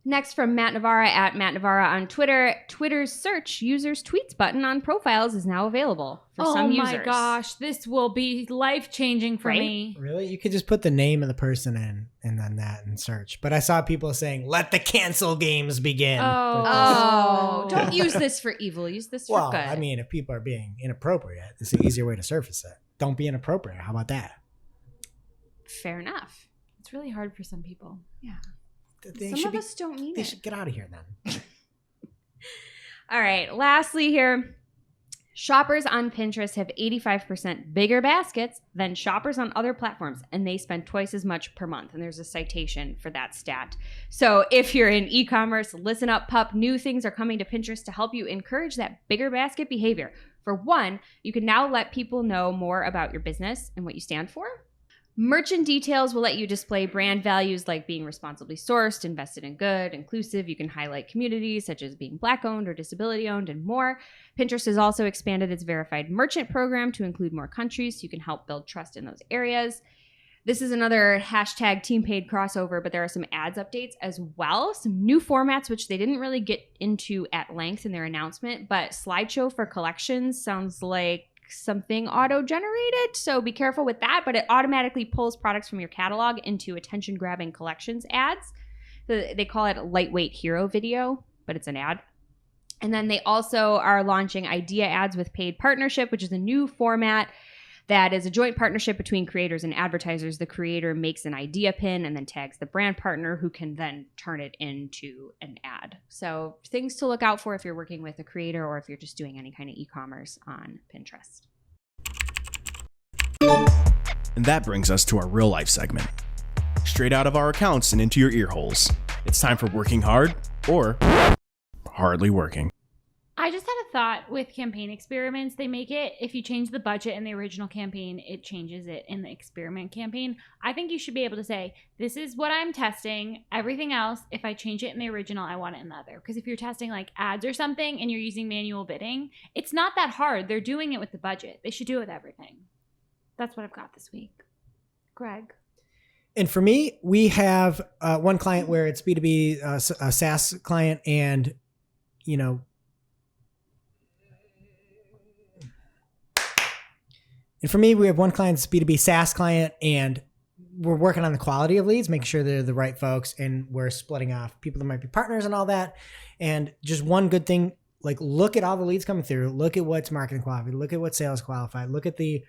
[SPEAKER 2] Next from Matt Navarra at Matt Navarra on Twitter. Twitter's search users tweets button on profiles is now available for some users.
[SPEAKER 1] Oh my gosh, this will be life-changing for
[SPEAKER 2] Right?
[SPEAKER 1] me.
[SPEAKER 3] Really? You could just put the name of the person in and then that and search. But I saw people saying, let the cancel games begin.
[SPEAKER 2] Oh, don't use this for evil. Use this for
[SPEAKER 3] Well,
[SPEAKER 2] good.
[SPEAKER 3] I mean, if people are being inappropriate, it's an easier way to surface it. Don't be inappropriate. How about that?
[SPEAKER 2] Fair enough.
[SPEAKER 1] It's really hard for some people.
[SPEAKER 2] Yeah.
[SPEAKER 3] They
[SPEAKER 2] Some of us don't mean
[SPEAKER 3] They
[SPEAKER 2] it.
[SPEAKER 3] should get out of here then.
[SPEAKER 2] All right. Lastly here, shoppers on Pinterest have 85% bigger baskets than shoppers on other platforms, and they spend twice as much per month. And there's a citation for that stat. So if you're in e-commerce, listen up, pup. New things are coming to Pinterest to help you encourage that bigger basket behavior. For one, you can now let people know more about your business and what you stand for. Merchant details will let you display brand values like being responsibly sourced, invested in good, inclusive. You can highlight communities such as being Black-owned or disability-owned and more. Pinterest has also expanded its verified merchant program to include more countries so you can help build trust in those areas. This is another hashtag team paid crossover, but there are some ads updates as well. Some new formats, which they didn't really get into at length in their announcement, but slideshow for collections sounds like something auto-generated, so be careful with that, but it automatically pulls products from your catalog into attention-grabbing collections ads. They call it a lightweight hero video, but it's an ad. And then they also are launching idea ads with paid partnership, which is a new format that is a joint partnership between creators and advertisers. The creator makes an idea pin and then tags the brand partner, who can then turn it into an ad. So things to look out for if you're working with a creator or if you're just doing any kind of e-commerce on Pinterest.
[SPEAKER 4] And that brings us to our real life segment. Straight out of our accounts and into your ear holes. It's time for working hard or hardly working.
[SPEAKER 1] I just had a thought with campaign experiments. They make it, if you change the budget in the original campaign, it changes it in the experiment campaign. I think you should be able to say, this is what I'm testing. Everything else, if I change it in the original, I want it in the other. Because if you're testing like ads or something and you're using manual bidding, it's not that hard. They're doing it with the budget. They should do it with everything. That's what I've got this week. Greg?
[SPEAKER 3] And for me, we have one client where it's B2B, a SaaS client, and, you know, and for me, we have one client that's B2B SaaS client, and we're working on the quality of leads, making sure they're the right folks, and we're splitting off people that might be partners and all that. And just one good thing, like look at all the leads coming through, look at what's marketing qualified, look at what's sales qualified, look at the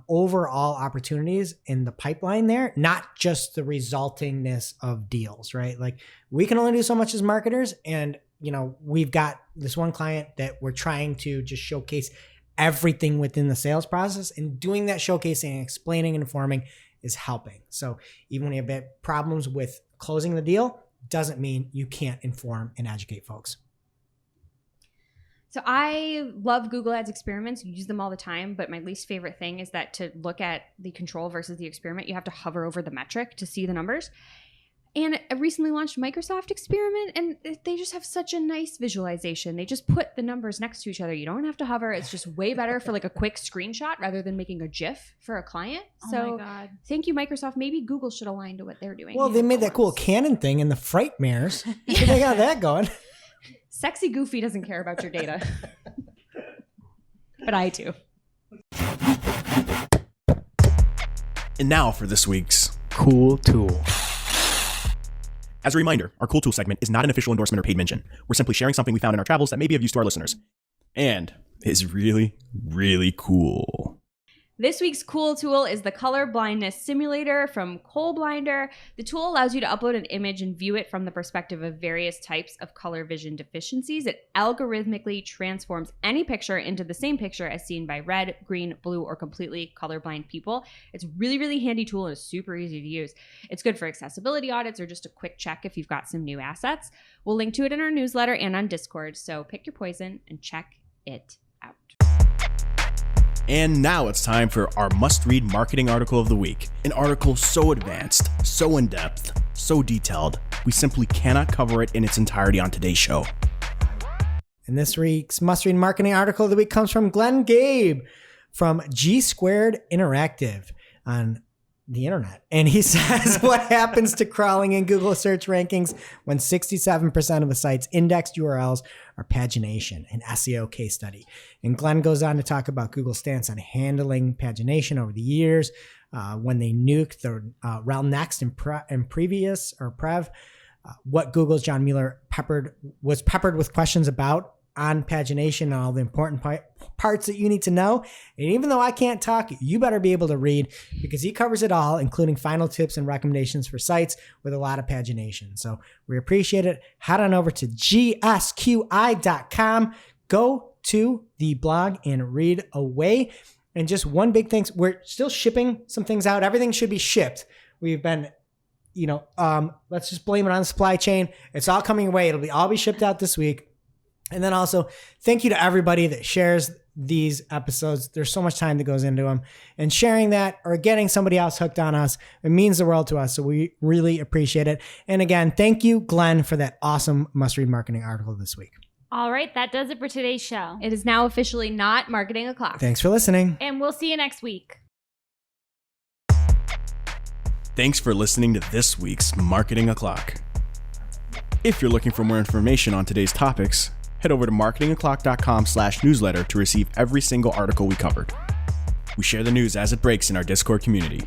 [SPEAKER 3] overall opportunities in the pipeline there, not just the resultingness of deals, right? Like we can only do so much as marketers. And, you know, we've got this one client that we're trying to just showcase everything within the sales process, and doing that showcasing, explaining, and informing is helping. So even when you have problems with closing the deal, doesn't mean you can't inform and educate folks.
[SPEAKER 2] So I love Google Ads experiments. You use them all the time, but my least favorite thing is that to look at the control versus the experiment, you have to hover over the metric to see the numbers. And I recently launched Microsoft Experiment, and they just have such a nice visualization. They just put the numbers next to each other. You don't have to hover. It's just way better for like a quick screenshot rather than making a GIF for a client.
[SPEAKER 1] Oh my God.
[SPEAKER 2] Thank you, Microsoft. Maybe Google should align to what they're doing.
[SPEAKER 3] Well, they made that cool Canon thing in the Fright mirrors. So they got that going.
[SPEAKER 2] Sexy Goofy doesn't care about your data. But I do.
[SPEAKER 4] And now for this week's
[SPEAKER 3] Cool Tool.
[SPEAKER 4] As a reminder, our Cool Tool segment is not an official endorsement or paid mention. We're simply sharing something we found in our travels that may be of use to our listeners. And is really, really cool.
[SPEAKER 2] This week's cool tool is the color blindness simulator from Colblinder. The tool allows you to upload an image and view it from the perspective of various types of color vision deficiencies. It algorithmically transforms any picture into the same picture as seen by red, green, blue, or completely colorblind people. It's a really, really handy tool and is super easy to use. It's good for accessibility audits or just a quick check if you've got some new assets. We'll link to it in our newsletter and on Discord, so pick your poison and check it out.
[SPEAKER 4] And now it's time for our must-read marketing article of the week. An article so advanced, so in-depth, so detailed, we simply cannot cover it in its entirety on today's show.
[SPEAKER 3] And this week's must-read marketing article of the week comes from Glenn Gabe from G Squared Interactive on the internet. And he says, what happens to crawling in Google search rankings when 67% of a site's indexed URLs are pagination, an SEO case study. And Glenn goes on to talk about Google's stance on handling pagination over the years, when they nuked the rel next and previous or prev, what Google's John Mueller was peppered with questions about on pagination and all the important parts that you need to know. And even though I can't talk, you better be able to read, because he covers it all, including final tips and recommendations for sites with a lot of pagination. So we appreciate it. Head on over to gsqi.com. Go to the blog and read away. And just one big thanks. We're still shipping some things out. Everything should be shipped. We've been, let's just blame it on the supply chain. It's all coming away. It'll all be shipped out this week. And then also, thank you to everybody that shares these episodes. There's so much time that goes into them. And sharing that or getting somebody else hooked on us, it means the world to us. So we really appreciate it. And again, thank you, Glenn, for that awesome must-read marketing article this week.
[SPEAKER 1] All right, that does it for today's show.
[SPEAKER 2] It is now officially not Marketing O'Clock.
[SPEAKER 3] Thanks for listening.
[SPEAKER 1] And we'll see you next week.
[SPEAKER 4] Thanks for listening to this week's Marketing O'Clock. If you're looking for more information on today's topics, head over to marketingoclock.com/newsletter to receive every single article we covered. We share the news as it breaks in our Discord community.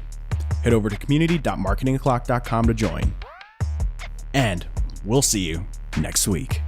[SPEAKER 4] Head over to community.marketingoclock.com to join. And we'll see you next week.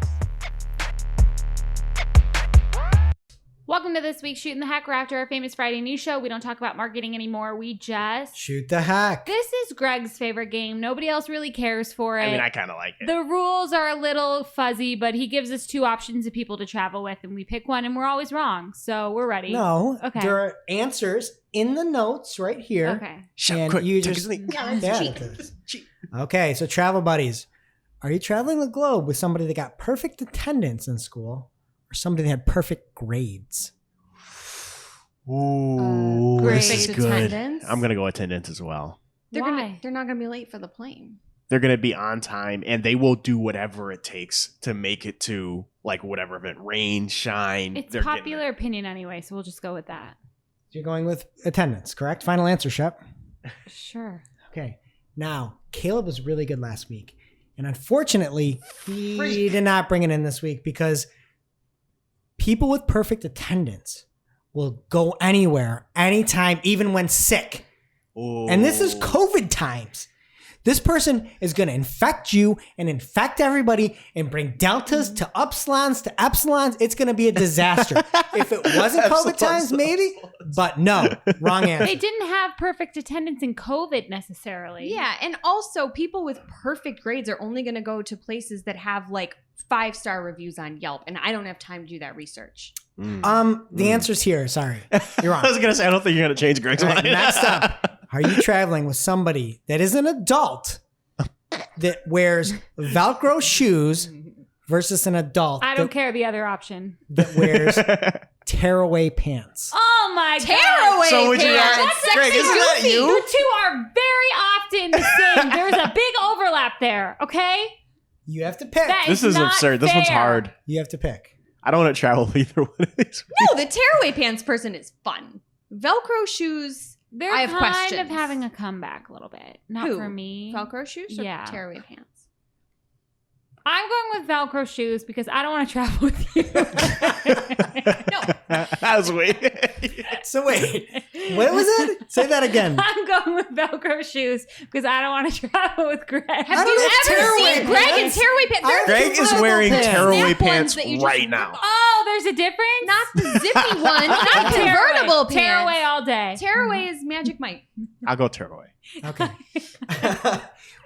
[SPEAKER 1] Welcome to this week's Shootin the Heck. We're after our famous Friday news show. We don't talk about marketing anymore. We just
[SPEAKER 3] shoot the heck.
[SPEAKER 1] This is Greg's favorite game. Nobody else really cares for it.
[SPEAKER 9] I mean, I kind of like it.
[SPEAKER 1] The rules are a little fuzzy, but he gives us two options of people to travel with, and we pick one, and we're always wrong. So we're ready.
[SPEAKER 3] No.
[SPEAKER 1] Okay.
[SPEAKER 3] There are answers in the notes right here.
[SPEAKER 1] Okay.
[SPEAKER 3] And
[SPEAKER 9] quick,
[SPEAKER 3] you
[SPEAKER 9] take
[SPEAKER 3] just
[SPEAKER 9] a sneak.
[SPEAKER 2] cheat.
[SPEAKER 3] Okay, so travel buddies. Are you traveling the globe with somebody that got perfect attendance in school, or somebody that had perfect grades?
[SPEAKER 9] Ooh, this is
[SPEAKER 2] Perfect
[SPEAKER 9] good.
[SPEAKER 2] attendance?
[SPEAKER 9] I'm gonna go attendance as well.
[SPEAKER 1] Why?
[SPEAKER 2] They're not gonna be late for the plane.
[SPEAKER 9] They're gonna be on time, and they will do whatever it takes to make it to like whatever event, rain, shine.
[SPEAKER 1] It's
[SPEAKER 9] they're getting
[SPEAKER 1] popular opinion anyway, so we'll just go with that.
[SPEAKER 3] You're going with attendance, correct? Final answer, Shep.
[SPEAKER 1] Sure.
[SPEAKER 3] Okay. Now, Caleb was really good last week. And unfortunately, he did not bring it in this week because people with perfect attendance will go anywhere, anytime, even when sick. And this is COVID times. This person is going to infect you and infect everybody and bring deltas to upsilons to epsilons. It's going to be a disaster. If it wasn't COVID times, maybe. But no, wrong answer.
[SPEAKER 1] They didn't have perfect attendance in COVID necessarily.
[SPEAKER 2] Yeah, and also people with perfect grades are only going to go to places that have like 5-star reviews on Yelp, and I don't have time to do that research.
[SPEAKER 3] The answer's here. Sorry, you're wrong.
[SPEAKER 9] I was gonna say I don't think you're gonna change Greg's mind.
[SPEAKER 3] Next up, are you traveling with somebody that is an adult that wears Velcro shoes versus an adult
[SPEAKER 1] I don't care the other option.
[SPEAKER 3] that wears tearaway pants?
[SPEAKER 1] Oh my god.
[SPEAKER 2] Tearaway
[SPEAKER 9] So would you
[SPEAKER 2] pants.
[SPEAKER 9] not-
[SPEAKER 2] That's
[SPEAKER 9] Greg,
[SPEAKER 2] sexy
[SPEAKER 9] isn't that
[SPEAKER 2] goofy.
[SPEAKER 9] you?
[SPEAKER 1] The two are very often the same. There's a big overlap there, okay?
[SPEAKER 3] You have to pick.
[SPEAKER 1] That
[SPEAKER 9] This is
[SPEAKER 1] not
[SPEAKER 9] absurd. This one's
[SPEAKER 1] fair.
[SPEAKER 9] hard.
[SPEAKER 3] You have to pick.
[SPEAKER 9] I don't want to travel with either one of these.
[SPEAKER 2] No, the tearaway pants person is fun. Velcro shoes,
[SPEAKER 1] They're
[SPEAKER 2] I have
[SPEAKER 1] kind
[SPEAKER 2] questions.
[SPEAKER 1] of having a comeback a little bit. Not
[SPEAKER 2] Who?
[SPEAKER 1] for me.
[SPEAKER 2] Velcro shoes or
[SPEAKER 1] Yeah.
[SPEAKER 2] tearaway pants?
[SPEAKER 1] I'm going with Velcro shoes because I don't want to travel with you.
[SPEAKER 9] That was weird.
[SPEAKER 3] So wait, what was it? Say that again.
[SPEAKER 1] I'm going with Velcro shoes because I don't want to travel with Greg.
[SPEAKER 2] Have
[SPEAKER 3] don't
[SPEAKER 2] you
[SPEAKER 3] have
[SPEAKER 2] ever
[SPEAKER 3] tearaway
[SPEAKER 2] seen Greg in
[SPEAKER 3] pants.
[SPEAKER 2] tearaway pants?
[SPEAKER 3] I
[SPEAKER 2] They're
[SPEAKER 9] Greg is
[SPEAKER 3] Snap
[SPEAKER 9] wearing
[SPEAKER 3] pants.
[SPEAKER 9] tearaway
[SPEAKER 2] Snap ones
[SPEAKER 9] pants
[SPEAKER 2] that you just
[SPEAKER 9] right
[SPEAKER 2] rip
[SPEAKER 9] now.
[SPEAKER 2] off.
[SPEAKER 1] Oh, there's a difference?
[SPEAKER 2] Not the zippy one, not convertible pants.
[SPEAKER 1] Tearaway all day.
[SPEAKER 2] Tearaway is Magic Mike.
[SPEAKER 9] I'll go tearaway.
[SPEAKER 3] Okay.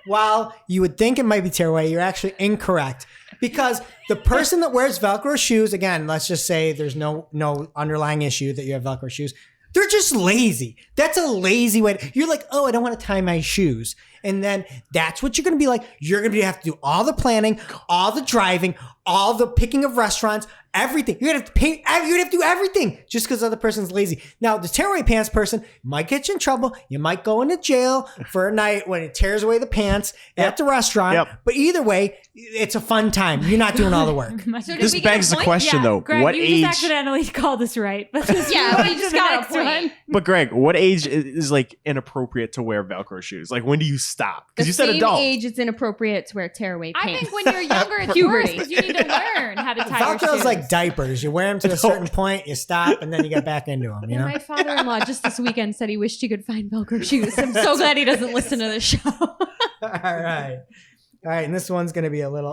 [SPEAKER 3] While you would think it might be tearaway, you're actually incorrect. Because the person that wears Velcro shoes, again, let's just say there's no underlying issue that you have Velcro shoes. They're just lazy. That's a lazy way. You're like, oh, I don't want to tie my shoes. And then that's what you're going to be like. You're going to have to do all the planning, all the driving, all the picking of restaurants, everything. You're going to have to pay. You're going to have to do everything just because the other person's lazy. Now, the tearaway pants person might get you in trouble. You might go into jail for a night when it tears away the pants at the restaurant.
[SPEAKER 9] Yep.
[SPEAKER 3] But either way, it's a fun time. You're not doing all the work.
[SPEAKER 2] So did
[SPEAKER 9] This
[SPEAKER 2] we get a
[SPEAKER 9] begs the
[SPEAKER 2] point?
[SPEAKER 9] question, though.
[SPEAKER 1] Greg,
[SPEAKER 9] What
[SPEAKER 1] you
[SPEAKER 9] age?
[SPEAKER 1] just accidentally called us right. Let's just
[SPEAKER 2] Yeah,
[SPEAKER 1] move
[SPEAKER 2] we
[SPEAKER 1] on to
[SPEAKER 2] just
[SPEAKER 1] the
[SPEAKER 2] got a
[SPEAKER 1] next
[SPEAKER 2] point.
[SPEAKER 1] one.
[SPEAKER 9] But Greg, what age is like inappropriate to wear Velcro shoes? Like when do you stop?
[SPEAKER 2] The
[SPEAKER 9] Because you said
[SPEAKER 2] same
[SPEAKER 9] adult.
[SPEAKER 2] age it's inappropriate to wear tearaway
[SPEAKER 1] I
[SPEAKER 2] pants.
[SPEAKER 1] think when you're younger, it's worse because you need to learn how to tie your
[SPEAKER 3] Velcro's
[SPEAKER 1] shoes.
[SPEAKER 3] like diapers. You wear them to a certain point, you stop, and then you get back into them. You
[SPEAKER 2] And
[SPEAKER 3] know.
[SPEAKER 2] my father-in-law just this weekend said he wished he could find Velcro shoes. I'm so glad he doesn't listen to the show.
[SPEAKER 3] All right. All right, and this one's going to be a little...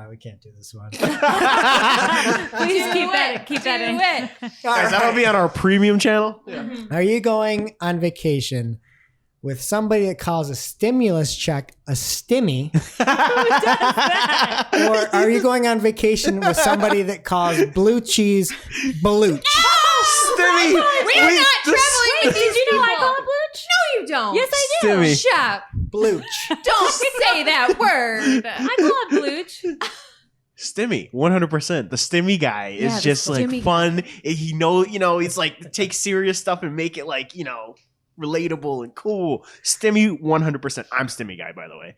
[SPEAKER 3] we can't do this one.
[SPEAKER 1] Please keep that in.
[SPEAKER 9] Guys, that'll be on our premium channel.
[SPEAKER 3] Are you going on vacation with somebody that calls a stimulus check a stimmy? Or are you going on vacation with somebody that calls blue cheese balooch?
[SPEAKER 9] Stimmy!
[SPEAKER 2] We are not traveling with these
[SPEAKER 1] Did you know I
[SPEAKER 2] people.
[SPEAKER 1] call it blooch?
[SPEAKER 2] No, you don't.
[SPEAKER 1] Yes, I do.
[SPEAKER 9] Stimmy.
[SPEAKER 2] Shut up.
[SPEAKER 3] Blooch.
[SPEAKER 2] Don't say that word.
[SPEAKER 1] I call it blooch.
[SPEAKER 9] Stimmy, 100%. The Stimmy guy is
[SPEAKER 2] Yeah, the
[SPEAKER 9] just like
[SPEAKER 2] Stimmy
[SPEAKER 9] fun. He he's like take serious stuff and make it like, relatable and cool. Stimmy, 100%. I'm Stimmy guy, by the way.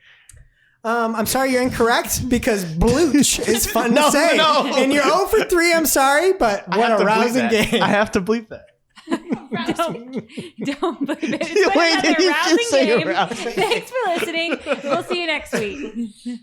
[SPEAKER 3] I'm sorry, you're incorrect because blooch is fun
[SPEAKER 9] No,
[SPEAKER 3] to say.
[SPEAKER 9] no.
[SPEAKER 3] And you're 0 for 3, I'm sorry, but
[SPEAKER 9] I
[SPEAKER 3] what
[SPEAKER 9] have
[SPEAKER 3] a
[SPEAKER 9] to bleep
[SPEAKER 3] rousing
[SPEAKER 9] that.
[SPEAKER 3] game.
[SPEAKER 9] I have to bleep that.
[SPEAKER 1] Don't believe it. It's been
[SPEAKER 9] Wait,
[SPEAKER 1] another
[SPEAKER 9] did you just
[SPEAKER 1] rousing
[SPEAKER 9] say
[SPEAKER 1] game.
[SPEAKER 9] rousing?
[SPEAKER 1] Thanks for listening. We'll see you next week.